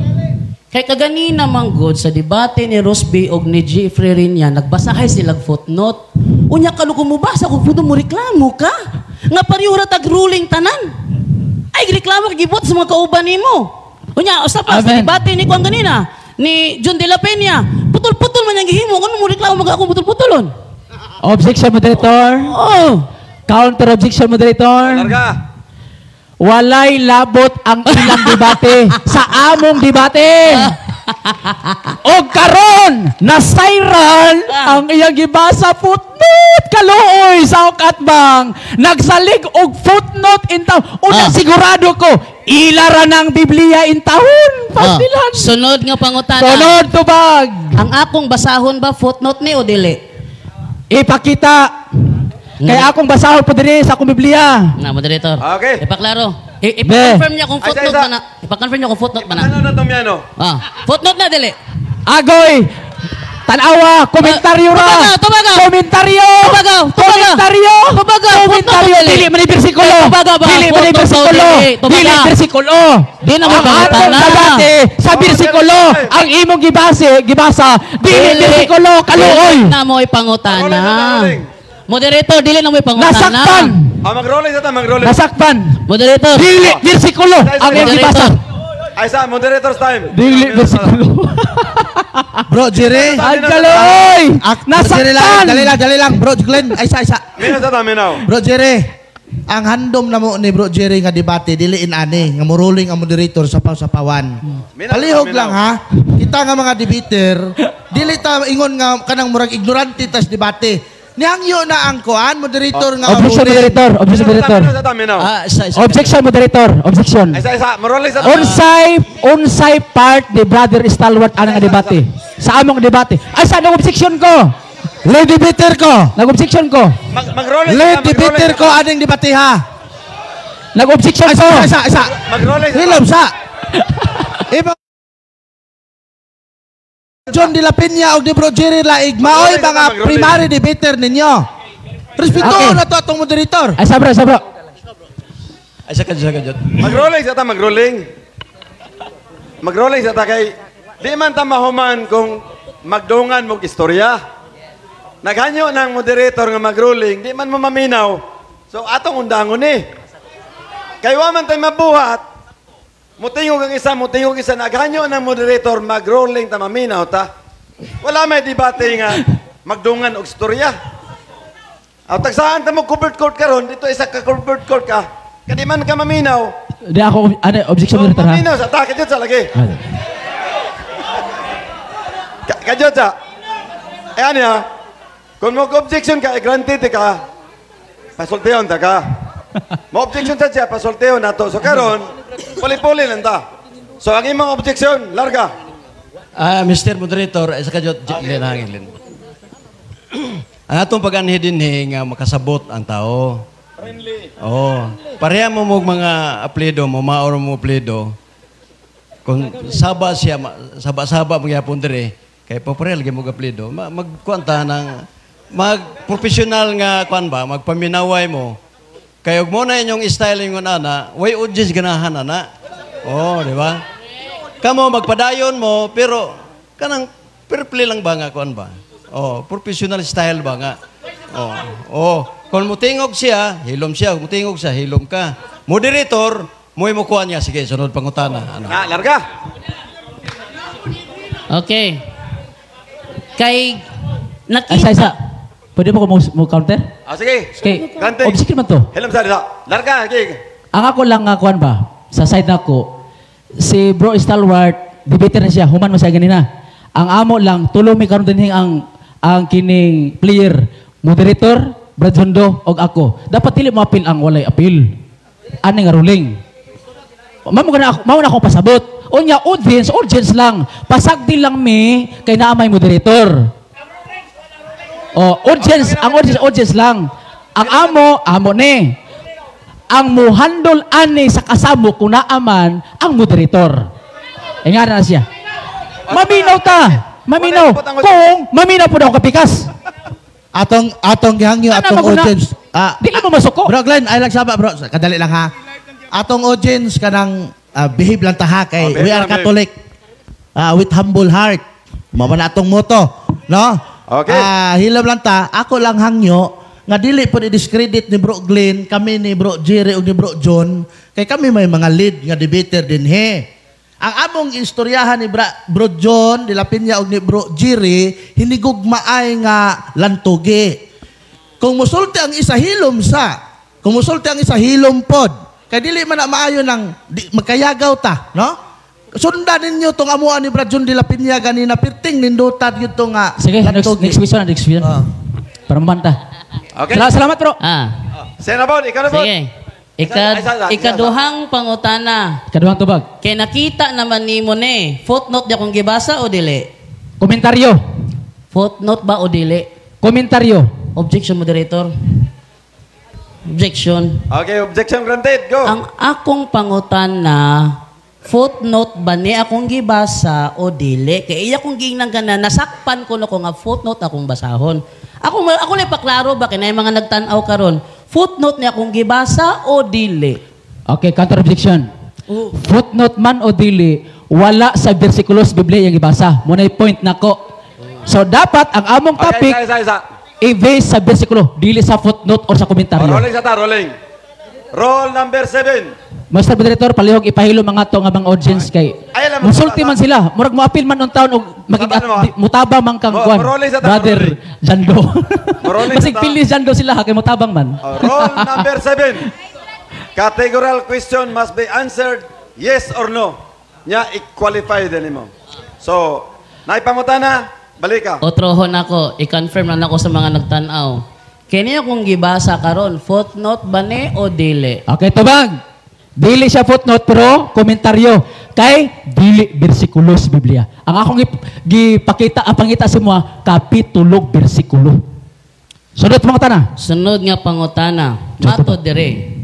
Kay kaganina man good sa debate ni Rosby og ni Jeffrey Rinya, nagbasahay silang footnote. Unya ka kung mubasa kung footnote mo reklamo ka. Nga pareho ra tag ruling tanan. Ay reklamo kay gibot sa mga kauban nimo. Unya usa pa sa Amen. debate ni kuan ganina ni John de la Peña. Putol-putol man yang gihimo. Kuno mo reklamo mag ako putol-putolon. Objection, moderator. Counter objection, moderator. Larga. Walay labot ang ilang debate sa among debate. O karon nasayran ang iyang gibasa footnote kaluoy sa katbang nagsalig og footnote intaw una sigurado ko ilara ng Biblia intahon pastilan Sunod nga pangutana. sunod tubag Ang akong basahon ba footnote ni o dili? ipakita kay akong basahon po diri sa akong Biblia. Na moderator. Okay. Ipaklaro. Ipa-confirm niya kung Ay, footnote isa. ba na. Ipa-confirm niya kung footnote ba na. Ano na itong yan, o? Footnote na dili. Agoy! Tanawa! Komentaryo ra! Tubagaw! Komentaryo! Tubagaw! Komentaryo! Tubagaw! Komentaryo! Footnote, Dili man bersikulo! Tubagaw ba? Dili man Footnote, bersikulo! dili. Tubagaw. Dili bersikulo! Di na Ang mapangutana. atong debate sa bersikulo ang imong gibasa dili bersikulo kaluoy! Na mo ipangutana. Rolling sa rolling. Moderator, dili na mo ipangutana. Nasakpan! Mag-rolling sa ta, mag-rolling. Nasakpan! Moderator. Dili bersikulo ang imong gibasa! Ay, sa, moderator's time. Dili bersikulo! Bro, Jerry. Ang kaluoy! Bro, Jerry lang. Nasakpan! Dali lang. Bro, Glenn. Ay, isa. Minaw sa ta, minaw. Bro, Jerry. Ang handom na mo ni Bro Jerry nga debate, diliin ani, nga muruling ang moderator sa pawan. Palihog lang ha. Kita nga mga debater, dili ta ingon nga kanang murag ignorante tas debate. Nihangyo na ang kuan, moderator nga Objection, ruling. moderator! Objection, moderator! Minaw sa ta, minaw. Isa. Objection, moderator! Objection! Ay, sa, mag-rolling sa ta. Unsay part ni Brother Stalwart ana nga debate. Sa among debate. Ay sa nag-objection ko. Lead debater ko. Nag-objection ko. Mag-rolling sa Lead ta, debater ko aning debate ha. Nag-objection ko. Isa. Mag-rolling sa ta. Hilom sa. Iba John de la Peña o de Bro Jerry Laig, maoy mga primary debater ninyo. Respeto Okay. na to atong moderator. Ay sabra. Ay, sakad, John. Mag-rolling sa ta, mag-rolling. Mag-rolling sa ta kay di man ta mahuman kung magdungan mong istorya. Naghanyo ng moderator nga mag-rolling, di man mo maminaw. So atong undangon ni. Kay wa man tay mabuhat. Mutingog ang isa, naghanyo ng moderator mag-rolling ta maminaw ta. Wala may debate nga magdungan og istorya. Aw tagsaan ta mo covered court karon, dito isa ka covered court ka. Kadi man ka maminaw. Di ako, ano, objection moderator ha? Maminaw sa takit yun sa lagi. Kajot sa. Ano ya? Kung mag-objection ka, granted ka, pasultiyon ta ka. Ma-objection ta siya, pasultiyon na to. So karon, puli-puli lang ta. So ang imong objection, larga. Mr. Moderator, sa kajot, linahangin. Ang atong pag-anhi din nga makasabot ang tao. Friendly. Oo. Pareha mo mga apelido mo, maor mo apelido. Kung saba siya, saba-saba magyapon dire, kay paparel lagi mo apelido, magkuanta ng mag-professional nga kuan ba, magpaminaway mo. Kay og mo na inyong style ingon ana, way audience ganahan ana. Oh, di ba? Kamo magpadayon mo pero kanang fair lang ba nga kuan ba? Oh, professional style ba nga? Oh. Kung mutingog siya, hilom siya. Kung mutingog siya, hilom ka. Moderator, mo kuha niya. Sige, sunod pangutana. Ano? Larga. Okay. Kay Ay, isa. Pwede mo ko mo counter? Sige. Okay. Gante. Objection man to. Hilom sa dito. Larga. Okay. Ang ako lang nga kuan ba, sa side nako, si Bro Stalwart, debater na siya, human mo siya ganina. Ang amo lang, tuloy may karon din ang kining player, moderator, Brad Hondo, og ako. Dapat dili mo apil ang walay apil. Ani nga ruling. Mao na ako pasabot. Unya audience lang. Pasagdi lang mi kay naa may moderator. Audience lang. Ang amo ni. Ang muhandol ani sa kasamo kung naaman ang moderator. Nga na siya. Maminaw ta. Maminaw. Kung maminaw po na ako kapikas. Atong gihangyo, atong audience. Di ka mo masuko. Bro Glenn, ay lang saba bro. Kadali lang ha. Atong audience kanang behave lang ta ha kay we are Catholic. With humble heart. Mao na atong motto, no? Okay. Hilom lang ta. Ako lang hangyo nga dili po i-discredit ni Bro Glenn, kami ni Bro Jerry ug ni Bro John kay kami may mga lead nga debater din he. Ang among istoryahan ni Bro John de la Peña ug ni Bro Jerry hinigugmaay nga lantugi. Kung musulti ang isa hilom sa, kung musulti ang isa hilom pod, kay dili man na maayo ng magkayagaw ta, no? Sundan ninyo tong amuan ni Bro John de la Peña ganina pirting nindutan gyud tong sige, next question. Para mamanta. Okay. Salamat bro. Senabon, ikaw na po. Sige. Ikaduhang pangutana. Ikaduhang tubag. Kay nakita naman ni mo ni, footnote di akong gibasa o dili? Komentaryo. Footnote ba o dili? Komentaryo. Objection, moderator. Objection. Okay, objection granted. Go. Ang akong pangutana, footnote ba ni akong gibasa o dili? Kay iya kong ginang nasakpan ko na ko nga footnote akong basahon. Ako lang paklaro ba kay mga nagtanaw karon. Footnote ni akong gibasa o dili? Okay, counter objection. Footnote man o dili, wala sa bersikulo sa Biblia yung ibasa. Muna yung point nako. So dapat ang among topic i-base sa bersikulo, dili sa footnote or sa komentaryo. Rolling sa ta, rolling. Roll number 7. Master Moderator, palihog ipahilo mga to nga mga audience kay. Musulti man sila. Murag mo apil man ng taon og mutabang man kang kwan. Brother Jando. Masig pili Jando sila kay mutabang man. Roll number 7. Categorical question must be answered yes or no. Nya i-qualify din mo. So, naipangutana, balik ka. Otrohon ako, i-confirm lang ako sa mga nagtanaw. Kini akong gibasa karon, footnote ba ni o dili? Okay, tubag. Dili siya footnote pero komentaryo kay dili bersikulo sa Biblia. Ang akong gipakita ang pangita sa mga kapitulo bersikulo. Sunod pangutana. Sunod nga pangutana. Mato dire.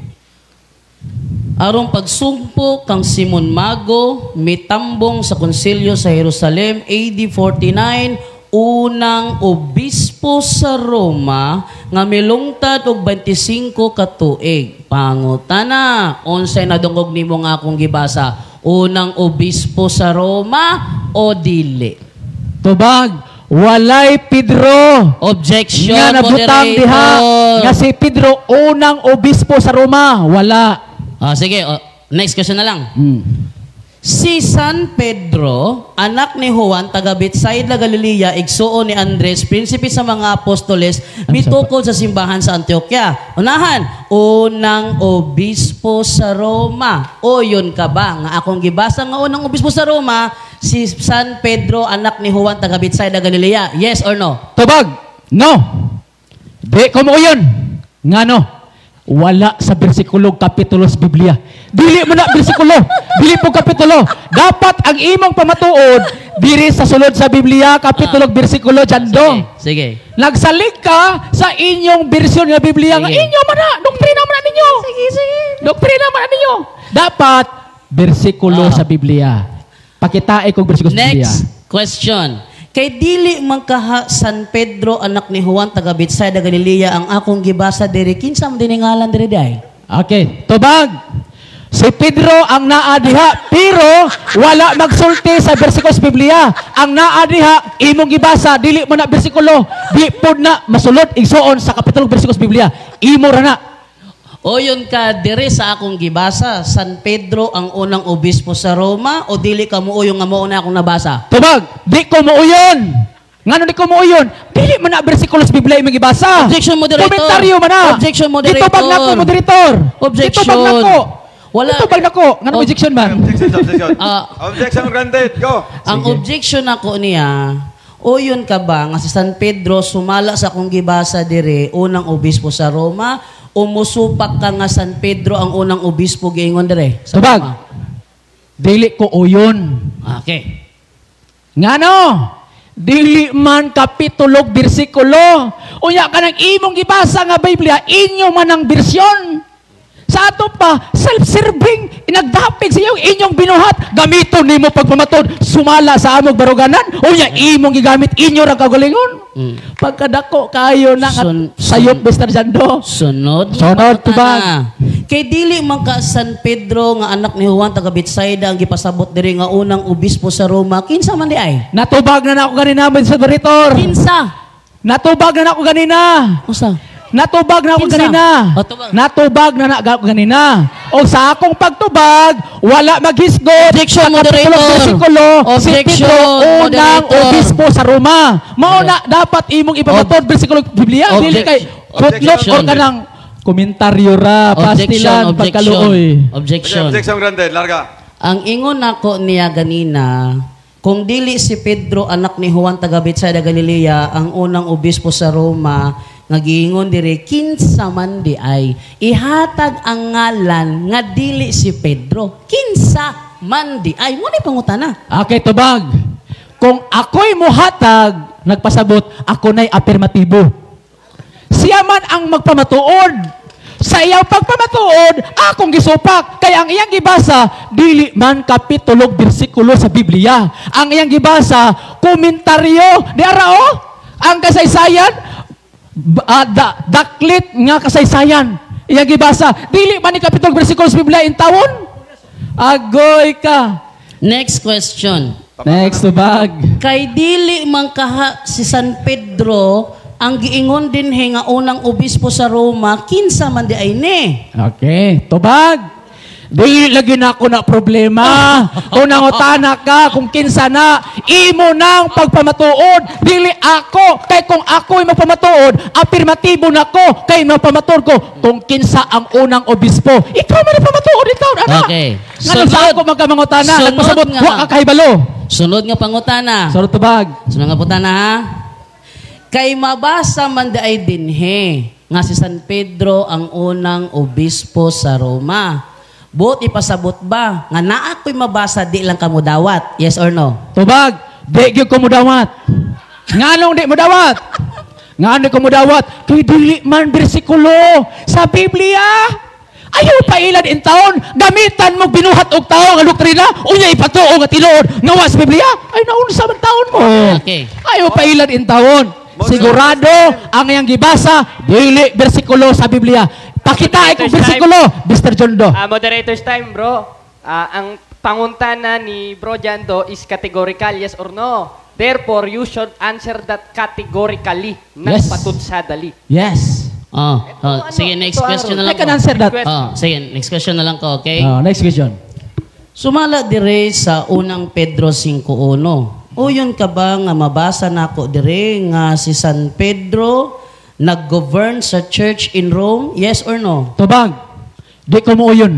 Arong pagsumpo kang Simon Mago mitambong sa konsilyo sa Jerusalem AD 49, unang obispo sa Roma nga milungtad og 25 ka tuig. Pangutana, unsay nadungog nimo nga akong gibasa? Unang obispo sa Roma o dili? Tubag, walay Pedro. Objection, nga nabutang diha nga si Pedro unang obispo sa Roma. Wala. Sige, next question na lang. Si San Pedro, anak ni Juan, taga Betsaida, Galilea, igsuon ni Andres, prinsipe sa mga apostoles, mitukod sa simbahan sa Antioquia. Unahan, unang obispo sa Roma. O yun ka ba? Nga akong gibasa nga unang obispo sa Roma, si San Pedro, anak ni Juan, taga Betsaida, Galilea. Yes or no? Tubag. No. Di ko mo yun. Nga no. Wala sa bersikulo kapitulo sa Biblia. Dili mo na bersikulo. Dili po kapitulo. Dapat ang imong pamatuod diri sa sulod sa Biblia, kapitulo, bersikulo, jandong. Sige. Nagsalig ka sa inyong bersyon ng Biblia nga Sige. inyo man na, doktrina man na ninyo. Sige. Doktrina man na ninyo. Dapat bersikulo sa Biblia. Pakitae kong bersikulo sa Biblia. Next question. Kay dili man kaha San Pedro, anak ni Juan, taga Betsaida, Galilea, ang akong gibasa diri, kinsa man diningalan diri day? Okay, tubag. Si Pedro ang naa diha, pero wala magsulti sa bersikulo sa Biblia. Ang naa diha, imong gibasa, dili mo na bersikulo. Di po na masulod, igsuon sa kapitulo bersikulo sa Biblia. Imo ra na. O yun ka diri sa akong gibasa, San Pedro ang unang obispo sa Roma, o dili ka mo yung nga mo na akong nabasa? Tubag, di ko mo uyon. Ngano di ko mo uyon? Dili man na bersikulo sa Biblia imong gibasa. Objection, moderator. Komentaryo man na. Objection, moderator. Dito bag nako, moderator. Objection. Dito bag nako. Wala. Dito bag nako. Ngano objection man? Objection. Ah. Objection granted. Go. Ang objection ako niya, o yun ka ba nga si San Pedro sumala sa akong gibasa diri, unang obispo sa Roma, umusupak ka nga San Pedro ang unang obispo giingon dire sa Tubag. Roma? Dili ko uyon. Okay. Ngano? Dili man kapitulog bersikulo. Unya ka ng imong gibasa nga Biblia, inyo man ang bersyon. Sa ato pa, self-serving, inagdapig sa iyo, inyong binuhat, gamiton nimo pagpamatod, sumala sa among baruganan, unya imong gigamit, inyo ra kagalingon. Pagkadako kayo na sayop, Mr. Jando. Sunod. Sunod, tubag. Kay dili man ka San Pedro nga anak ni Juan taga Betsaida ang gipasabot diri nga unang obispo sa Roma, kinsa man di ay? Natubag na ako ganina, Mr. Baritor. Kinsa? Natubag na ako ganina. Usa? Natubag na ako Kinsa? ganina. O, tubag. Natubag na ako ganina. O sa akong pagtubag, wala maghisgot. Objection, Sa kapitulo, moderator. bersikulo, si Objection, Pedro, unang moderator. obispo sa Roma. Mauna, dapat imong ipamatod, bersikulo, Biblia. Dili kay footnote or kanang komentaryo ra, pastilan, pagkaluoy. Objection. Objection granted. Larga. Ang ingon nako niya ganina, kung dili si Pedro anak ni Juan taga Betsaida, Galilea, ang unang obispo sa Roma, nga giingon dire kinsa man di ay ihatag ang ngalan nga dili si Pedro, kinsa man di ay mo ni pangutana. Okay, tubag. Kung ako'y muhatag, nagpasabot, ako na'y afirmatibo. Siya man ang magpamatuod. Sa iyang pagpamatuod, akong gisupak. Kaya ang iyang gibasa, dili man kapitulog bersikulo sa Biblia. Ang iyang gibasa, komentaryo, di arao, ang kasaysayan, daklit nga kasaysayan. Iyang gibasa, dili man ni kapitulog bersikulo sa Biblia in tawon. Agoy ka. Next question. Next tubag. Kay dili man kaha si San Pedro ang giingon din nga unang obispo sa Roma, kinsa man di ay ni. Okay, tubag. Dili lagi na ako na problema. Kung nangutana ka, kung kinsa na, imo nang pagpamatuod. Dili ako. Kay kung ako'y magpamatuod, afirmatibo na ko. Kay magpamatuod ko, kung kinsa ang unang obispo. Ikaw man ang pamatuod, ikaw, anak. Okay. Nga sa ako magkamangutana, Sunod nagpasabot, nga. huwag ka kahibalo. Sunod nga pangutana. Sorry, tubag. Sunod nga putana ha. Kay mabasa man di ay dinhe nga si San Pedro ang unang obispo sa Roma. Buot ipasabot ba nga naa ko'y mabasa di lang kamo dawat? Yes or no? Tubag, di gyud ko mudawat. Nganong di mudawat? Nganong di ko mudawat? Kay dili man bersikulo sa Biblia. Ayaw pa ilan in taon, gamitan mo binuhat og tao nga doktrina, unya ipatuo nga tinuod, ngawa sa Biblia, ay naunsa man taon mo. Okay. Ayaw pa ilan in taon. Sigurado ang iyang gibasa, dili bersikulo sa Biblia. Pakita kung bersikulo, Mr. Jondo. Moderator's time, bro. Ang pangutana ni Bro Jando is categorical, yes or no. Therefore, you should answer that categorically, Yes. nagpatudsadali. Yes. Sige, next question na I lang can ko. answer that. Sige, next question na lang ko, okay? Next question. Sumala dire sa unang Pedro 5:1. O yun ka ba nga mabasa nako dire nga si San Pedro nag-govern sa church in Rome? Yes or no? Tubag. Di ko mo yun.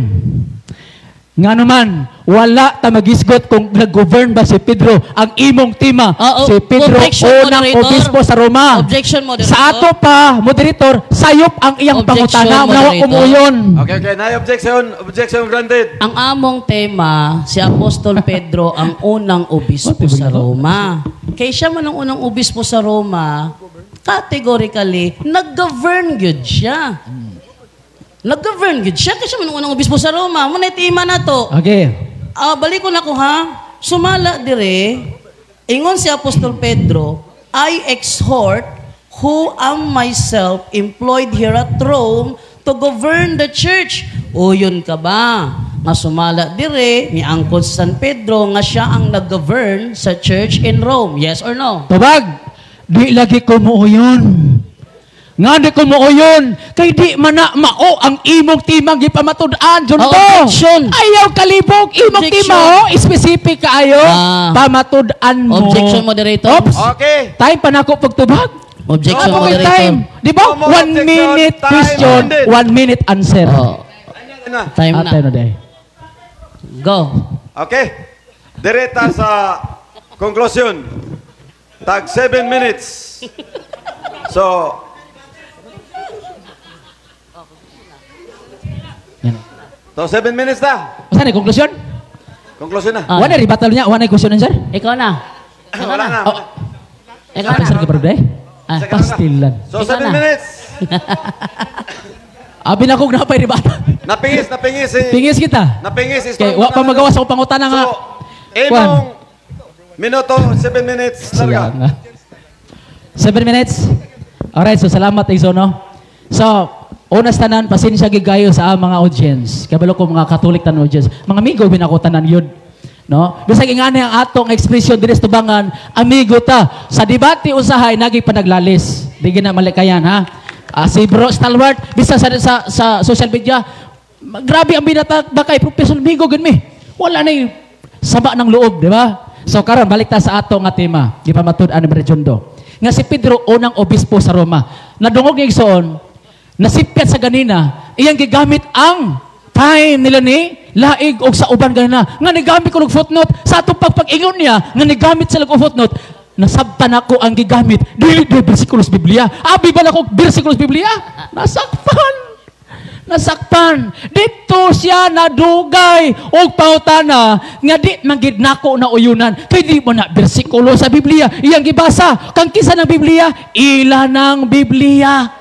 Nga naman, wala ta magisgot kung nag-govern ba si Pedro. Ang imong tema, si Pedro, Objection, unang moderator. obispo sa Roma. Objection, moderator. Sa ato pa, moderator, sayop ang iyang Objection, pangutana. Unawa ko mo moderator. yun. Okay. Na objection granted. Ang among tema, si Apostol Pedro ang unang obispo sa Roma. Kaya siya man ang unang obispo sa Roma, categorically, nag-govern good siya. Nag-govern good siya kasi man ang unang obispo sa Roma. Muna itima na to. Okay. Balik ko na ko ha. Sumala dire, ingon si Apostol Pedro, I exhort who am myself employed here at Rome to govern the church. O yun ka ba? Nga sumala dire, ni angkon si San Pedro, nga siya ang nag-govern sa church in Rome. Yes or no? Tubag. Di lagi ko mo yun. Nga di ko mo yun. Kay di man na mao ang imong timang gipamatud-an. Dun po. Objection. Ayaw kalibog. Imong Objection. tima specific kaayo. Pamatud-an mo. Objection, moderator. Oops. Okay. Time pa na ako pagtubag. Objection, Ano may moderator. time? Di ba? No more 1 objection. minute Time question, ended. 1 minute answer. Oh, time na. Time na day. Go. Okay. Direta sa conclusion. Tag 7 minutes. So, Yan. 7 minutes na. Saan yung konklusyon? Conclusion na. Ah. Wala rebuttal niya. Wala yung question sir? Ikaw na. Ikaw Wala na. na. Oh. Ikaw Answer na. ka bro day? Ah, Pastilan. So, Ikaw 7 na. minutes. Abi na kong napay rebuttal. Napingis eh. Pingis kita. Napingis is Kay wa pa magawa sa pangutana nga. So, imong minuto, 7 minutes. Siya Larga. nga. 7 minutes. Alright, so salamat Igso, no? So, unas tanan, pasensya gigayo sa mga audience. Kabalo ko mga Katolik tan audience. Mga amigo, binako tanan yun. No? Bisag ingani ang atong expression diri sa tubangan, amigo ta. Sa debate usahay, naging panaglalis. Di na malikayan, ha? Si Bro Stalwart, bisa sa social media, grabe ang binata ba kay Professor Migo, ganmi. Wala na yung sama ng loob, di ba? So karon balik ta sa ato nga tema, di pa matud-an ni Berjondo. Nga si Pedro unang obispo sa Roma. Nadungog ng igsoon, nasipyat sa ganina, iyang gigamit ang time nila ni laig og sa uban ganina. Nga nigamit ko og footnote sa atong pagpag-ingon niya, nga nigamit sila og footnote. Nasabtan ako ang gigamit. Dili bersikulos Biblia. Abi ba na ko bersikulos Biblia? Nasakpan. Dito siya nadugay og pautana nga di manggid nako na uyunan. Kay di mo na bersikulo sa Biblia. Iyang gibasa. Kang kisa ng Biblia, ila ng Biblia.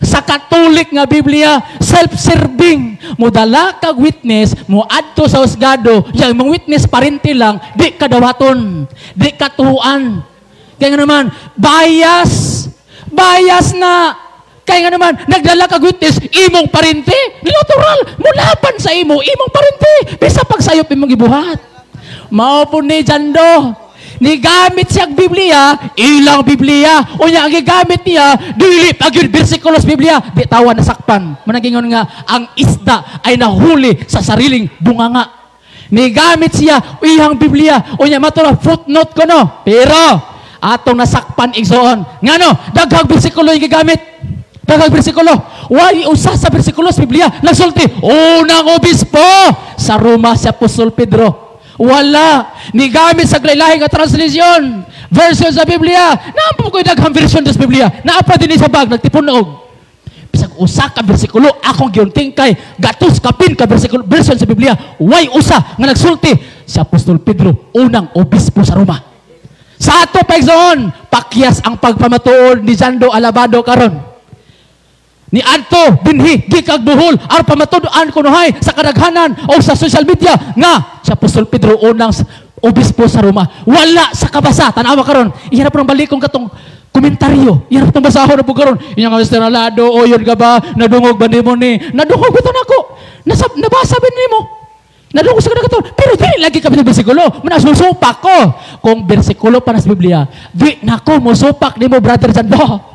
Sa Katolik nga Biblia, self-serving. Mudala kag witness, mo adto sa husgado, yang mong witness parente lang, di kadawaton, di katuhuan. Kaya nga naman, bias na. Kaya nga naman, nagdala kag witness, imong parente, natural, mulaban sa imong parente, bisa pagsayop imong gibuhat. Mao po ni Jando, nigamit siya ang Biblia, ilang Biblia, o niya ang gigamit niya, dili pagin bersikulos Biblia, di tawa nasakpan. Managingon nga, ang isda ay nahuli sa sariling bunganga. Nigamit siya, iyang Biblia, o niya matula, footnote ko no, pero, atong nasakpan igsoon. Nga no, daghang bersikulo yung gigamit. Daghang bersikulo. Why usa sa bersikulo sa Biblia nagsulti unang obispo sa Roma si Apostol Pedro. Wala. Nigamit sa lahi nga translation. Version sa Biblia. Naapa ko daghang version sa Biblia. Naapa din sa bag nagtipon og. Bisag usa ka bersikulo akong giunting kay gatos kapin ka bersikulo version sa Biblia. Why usa nga nagsulti si Apostol Pedro unang obispo sa Roma. Sa ato paigsoon, pakyas ang pagpamatuod ni Jando Alabado karon. Ni adto binhi gikag buhol ar pamatuduan kunuhay sa kadaghanan o sa social media nga si Apostol Pedro unang obispo sa Roma. Wala sa kabasa tanawa karon. Iharap nang balikong katong komentaryo. Iharap nang basahon na po karon. Inyong Mr. Alado o yun ka ba nadungog ba nimo ni? Nadungog bitaw nako. Nabasa ba nimo? Nadungog sa kadaghaton. Pero dili lagi kami sa bersikulo. Manasusupak ko. Kung bersikulo pa na sa Biblia, di nako mo supak nimo brother Jando.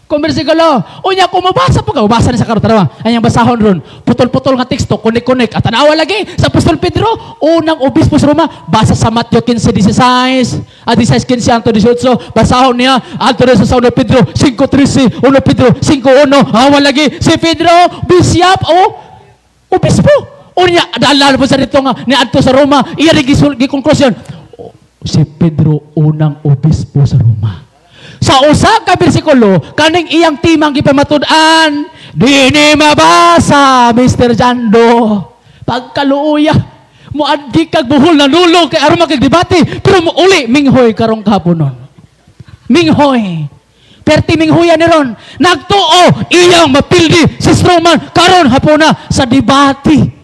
Kung bersikulo, unya kung mabasa po ka, mabasa na sa karon tanawa. Anyang basahon ron, putol-putol nga teksto, kunik-kunik. At tanawa lagi sa Apostol Pedro, unang obispo sa Roma, basa sa Mateo 15:16, at 16:15 anto 18, basahon niya, anto rin sa 1 Pedro 5:13, 1 Pedro 5:1, hawa lagi si Pedro, bisyap o obispo. Unya, daalala po sa dito nga, ni adto sa Roma, iya gi-conclusion, si Pedro unang obispo sa Roma. Sa usa ka bersikulo, kaning iyang timang gipamatud-an, di ni mabasa, Mr. Jando. Pagkaluuya, muadgi kag buhol na lulog kay aron makigdebate, pero muuli minghoy karong kahaponon. Minghoy. Perti minghoyan ni ron, nagtuo iyang mapildi si Stroman karon hapona sa debate.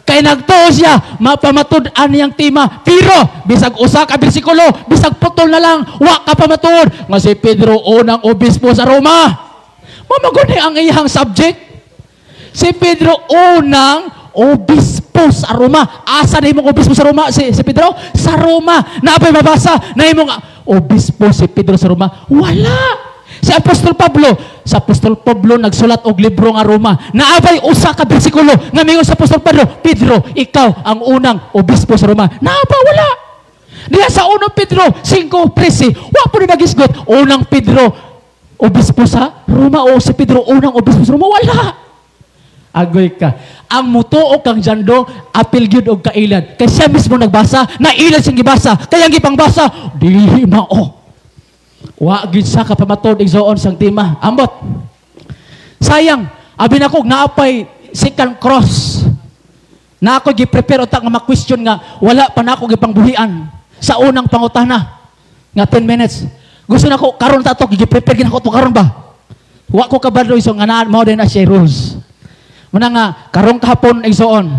Kay nagtuo siya, mapamatud-an niyang tima. Pero, bisag usa ka bersikulo, bisag putol na lang, wa ka pamatud. Nga si Pedro, unang obispo sa Roma. Mamaguni ang iyang subject. Si Pedro, unang obispo sa Roma. Asa na imong obispo sa Roma? Si Pedro? Sa Roma. Naapay mabasa na imong obispo si Pedro sa Roma. Wala. Si Apostol Pablo, sa Apostol Pablo nagsulat og libro nga Roma. Naabay usa ka bersikulo nga mingon sa Apostol Pedro, ikaw ang unang obispo sa Roma. Naaba wala. Diya sa 1 Pedro 5:13, wa po ni nagisgot unang Pedro obispo sa Roma o si Pedro unang obispo sa Roma, wala. Agoy ka. Ang mutuo kang Jando, apil gyud og kailad. Kay siya mismo nagbasa, nailad siyang gibasa, kaya gipangbasa, dili mao. Wa gid sa kapamatod igsoon sang tima. Ambot. Sayang, abi nako naapay second cross. Na ako gi-prepare utak nga ma-question nga wala pa nako gipangbuhian sa unang pangutana nga 10 minutes. Gusto nako karon ta to gi-prepare gid ako to karon ba. Wa ko kabadlo iso nga naa mao din as rules. Muna nga karong kahapon igsoon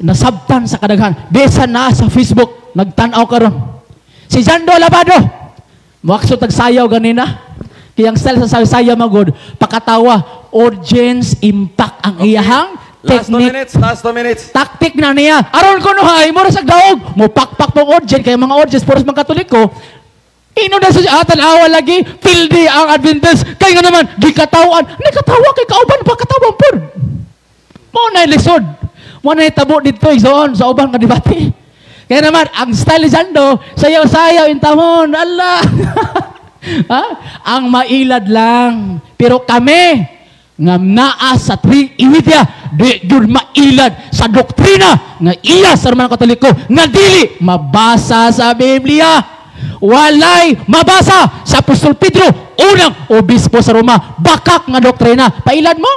nasabtan sa kadaghan. Bisan na sa Facebook nagtan-aw karon. Si Jando Labado Wakso tagsayaw ganina. Kiyang style sa sayaw magod, pakatawa, audience impact ang iyahang technique. Last 2 minutes. Taktik na niya. Aron ko no hay, mura sa daog. Mo pakpak pong audience, kaya mga audience, puros mga katoliko, ino na sa atan awa lagi, pildi ang Adventist. Kaya nga naman, di katawan. Di katawa, kay kauban pa katawan po. Mo na lisod. Mo na itabo dito, igsoon, sa ubang kadibati. Kaya naman, ang style ni Jando, sayaw-sayaw, intamon, Allah. Ha? Ang mailad lang. Pero kami, nga naa sa iwidya, di yun mailad sa doktrina, nga iya sa Roman Katoliko, nga dili mabasa sa Biblia. Walay mabasa sa Apostol Pedro, unang obispo sa Roma, bakak nga doktrina. Pailad mo?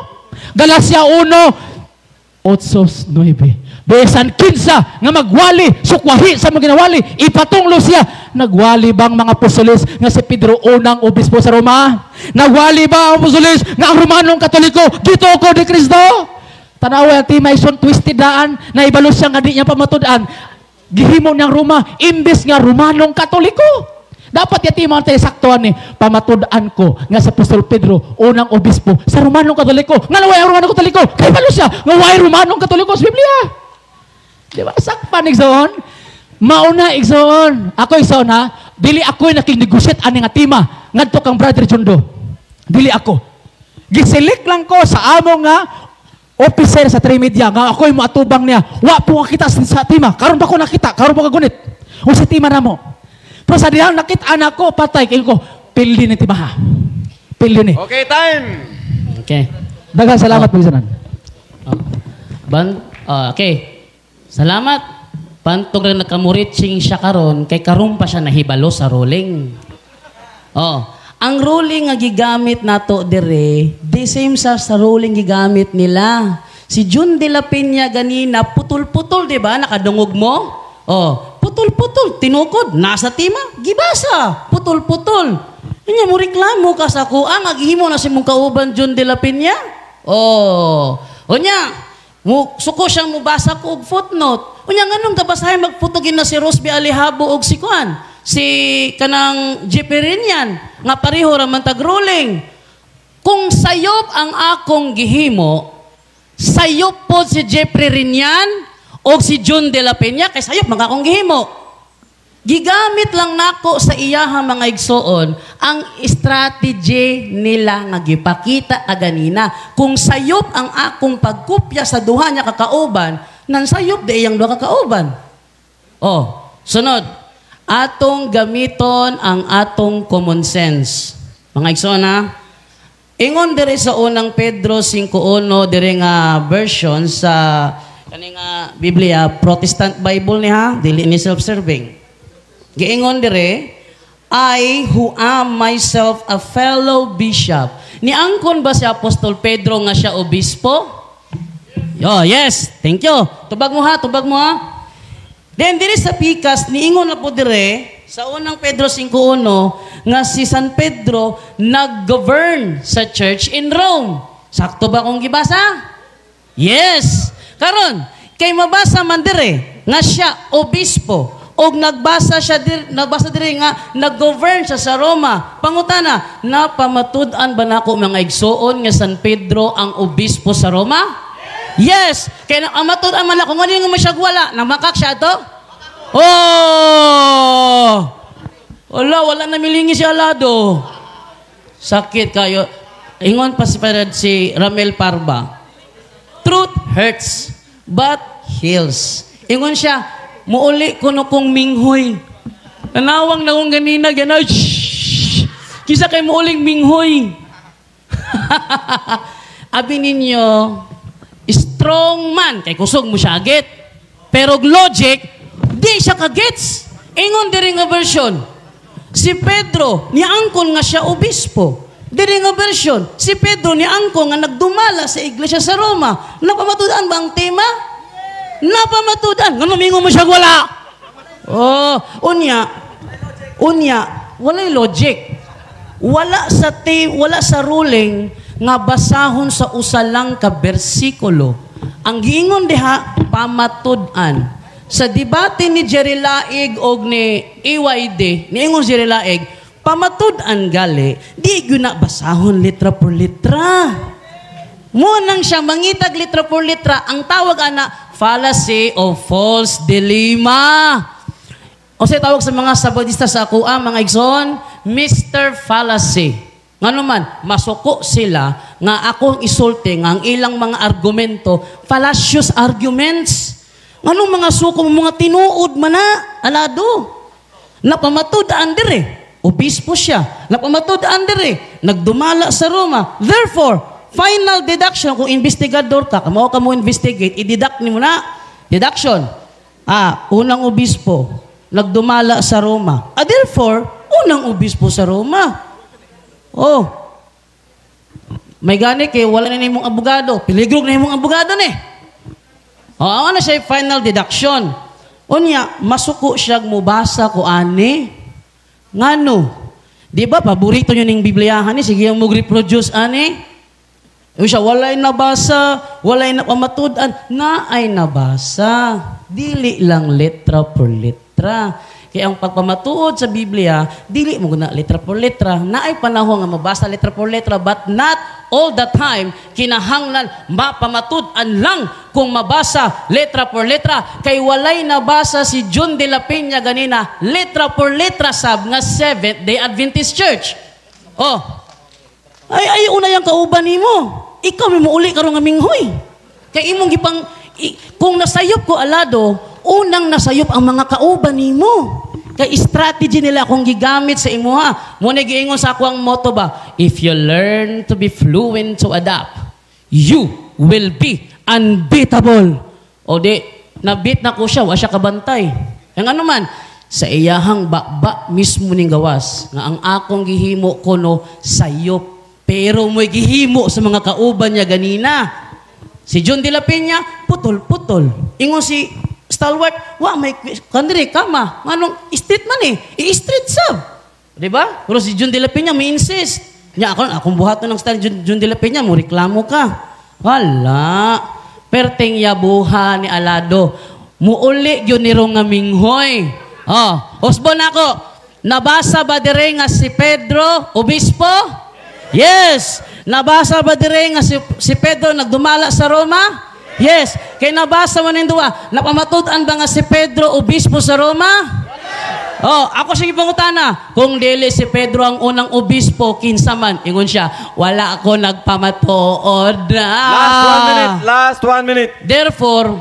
Galacia 1:8-9. Besan kinsa nga magwali, sukwahi sa mga ginawali, ipatunglo siya. Nagwali bang mga apostoles nga si Pedro unang obispo sa Roma? Nagwali ba ang apostoles nga ang Romanong Katoliko gituko ni Kristo? Tanawa ang timayson twisted daan na ibalo siya nga di niya pamatud-an. Gihimo niyang Roma imbes nga Romanong Katoliko. Dapat yati mo ang saktuan ni pamatud-an ko nga sa Apostol Pedro unang obispo sa Romanong Katoliko. Nga naway ang Romanong Katoliko, kay balo siya nga way Romanong Katoliko sa Biblia. Di ba? Sakpan, igsoon. Mauna, igsoon. Ako, igsoon, ha? Dili ako'y nakinegosyate ani nga tima. Ngadto kang Brother Jondo. Dili ako. Gisilik lang ko sa amo nga officer sa Trimedia nga ako'y moatubang niya. Wa po kita sa tima. Karon ba ko nakita? Karon ba ka gunit? O sa tima na mo. Pero sa dihang nakita anak ko, patay. Kaya ko, pildi ni tima, ha? Pildi ni. Okay, time! Okay. Daghang salamat, Pagsanan. Okay. Salamat. Pantog lang nakamuritsing siya karon kay karon pa siya nahibalo sa ruling. Ang ruling nga gigamit nato dire, the same sa ruling gigamit nila. Si Jun de la Peña ganina, putol-putol, di ba? Nakadungog mo? Putol-putol, tinukod, nasa tima, gibasa, putol-putol. Inya mo reklamo ka sa kuang, agihimo na si mong kauban Jun de la Peña? Onya, suko siyang mubasa ko og footnote. Unya nganong kabasahin magputugin na si Rosby Alihabo og si Kuan, si kanang Jeperinian nga pareho ra man tag ruling. Kung sayop ang akong gihimo, sayop po si Jeperinian og si Jun de la Peña kay sayop man akong gihimo. Gigamit lang nako sa iyaha mga igsoon ang strategy nila nga gipakita aganina. Kung sayop ang akong pagkupya sa duha niya kakauban, nan sayop di iyang duha kakauban. Oh, sunod. Atong gamiton ang atong common sense. Mga igsoon ha. Ingon dire sa unang Pedro 5:1 dire nga version sa kaning Biblia, Protestant Bible ni ha, dili ni self-serving. Giingon dire, I who am myself a fellow bishop. Niangkon ba si Apostol Pedro nga siya obispo? Oh, yes. Thank you. Tubag mo ha. Then dire sa pikas, niingon na po dire, sa unang Pedro 5:1, nga si San Pedro nag-govern sa church in Rome. Sakto ba kung gibasa? Yes. Karon, kay mabasa man dire, nga siya obispo. Og nagbasa dire nga nag-govern siya sa Roma. Pangutana, napamatud-an ba nako mga igsoon nga San Pedro ang obispo sa Roma? Yes. Kaya nakamatud-an man ako ngano nga masyagwala, namakak siya to? Oh! Wala na milingi si Alado. Sakit kayo. Ingon pa si Ramel Parba. Truth hurts, but heals. Ingon siya, muuli ko no kong minghoy. Nanawang na kong ganina, gano'n. Kisa kay muuling minghoy. Abi ninyo, strong man, kay kusog mo siya agit. Pero logic, di siya kagets. Ingon diri nga version. Si Pedro, niangkon nga siya obispo. Diri nga version, si Pedro niangkon nga nagdumala sa iglesia sa Roma. Napamatudan ba ang tema? Napamatudan. Ngano mingo mo siya wala? Oh, unya, walay logic. Wala sa ruling nga basahon sa usa lang ka bersikulo. Ang giingon diha pamatudan. Sa debate ni Jerry Laig og ni EYD, niingon Jerry Laig, pamatudan gali, di gyud na basahon litra por litra. Mo nang siya mangitag litra por litra, ang tawag ana fallacy of false dilemma. O sa tawag sa mga sabadista sa ako, mga igsoon, Mr. Fallacy. Ngano man, masuko sila nga akong isulti nga ang ilang mga argumento, fallacious arguments. Ngano mga suko mga tinuod man na, alado. Napamatud-an dire, obispo siya. Napamatud-an dire, nagdumala sa Roma. Therefore, final deduction, kung investigador ka, kamo ka mo investigate, i-deduct ni mo na. Deduction. Unang obispo, nagdumala sa Roma. Therefore, unang obispo sa Roma. Oh. May gani kay wala na nimong abogado. Piligrog na nimong abogado ni. Ano siya final deduction. Unya, masuko siya mubasa ko ani. Ngano? Di ba, paborito nyo ning Bibliyahan ni, sige mo reproduce ani. Siya, walay nabasa, walay napamatudan, na ay nabasa. Dili lang letra por letra. Kaya ang pagpamatuod sa Biblia, dili mo na letra por letra. Na ay panahon nga mabasa letra por letra, but not all the time kinahanglan mapamatudan lang kung mabasa letra por letra. Kay walay nabasa si John de la Peña ganina, letra por letra sab nga Seventh-day Adventist Church. Oh, ay una yung kauban nimo. Ikaw may mauli karong nga minghoy. Kay imong gipang kung nasayop ko alado, unang nasayop ang mga kauban nimo. Kay strategy nila akong gigamit sa imo ha. Mo na giingon sa ako ang motto ba, if you learn to be fluent to adapt, you will be unbeatable. O di, nabit na ko siya, wa siya kabantay. Yang ano man, sa iyahang bakba mismo ning gawas, nga ang akong gihimo kono sayop. Pero mo'y gihimo sa mga kauban niya ganina. Si John de la Peña, putol-putol. Ingon si Stalwart, may kandiri, kama. Anong street man i-street sab. Diba? Pero si John de la Peña, may insist. Nya, akong buhaton ng style John de la Peña, mo reklamo ka. Wala. Perteng yabuha ni Alado. Muuli yun ni Rong Minghoy. Osbon ako, nabasa ba dire nga si Pedro, obispo? Yes. Nabasa ba dire nga si Pedro nagdumala sa Roma? Yes. Kay nabasa man yung duwa, napamatudan ba nga si Pedro obispo sa Roma? Oh, ako sige pangutana. Kung dili si Pedro ang unang obispo, kinsa man, ingon siya, wala ako nagpamatuod na. Last 1 minute. Therefore,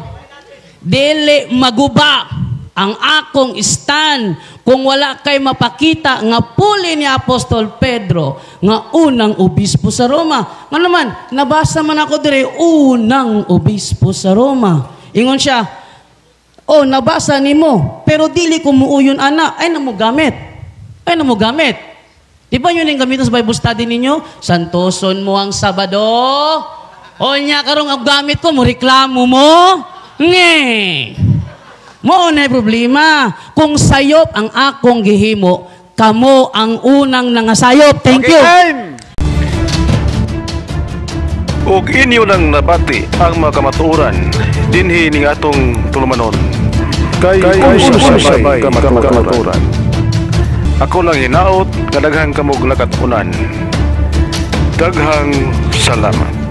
dili maguba ang akong stand kung wala kay mapakita nga puli ni Apostol Pedro nga unang obispo sa Roma. Nga naman, nabasa man ako dire, unang obispo sa Roma. Ingon siya, oh, nabasa nimo, pero dili ko muuyon ana, ay namo gamit. Ay namo gamit. Di ba yun yung gamitin sa Bible study ninyo? Santoson mo ang Sabado. O niya karong ang gamit ko, mo reklamo mo. Nge. Mo na problema. Kung sayop ang akong gihimo, kamo ang unang nangasayop. Thank you. Time! ug inyo nang nabati ang mga kamatuoran dinhi ning atong tulumanon. Kay sabay kamatuoran. Ako lang hinaot nga daghang kamog nakatunan. Daghang salamat.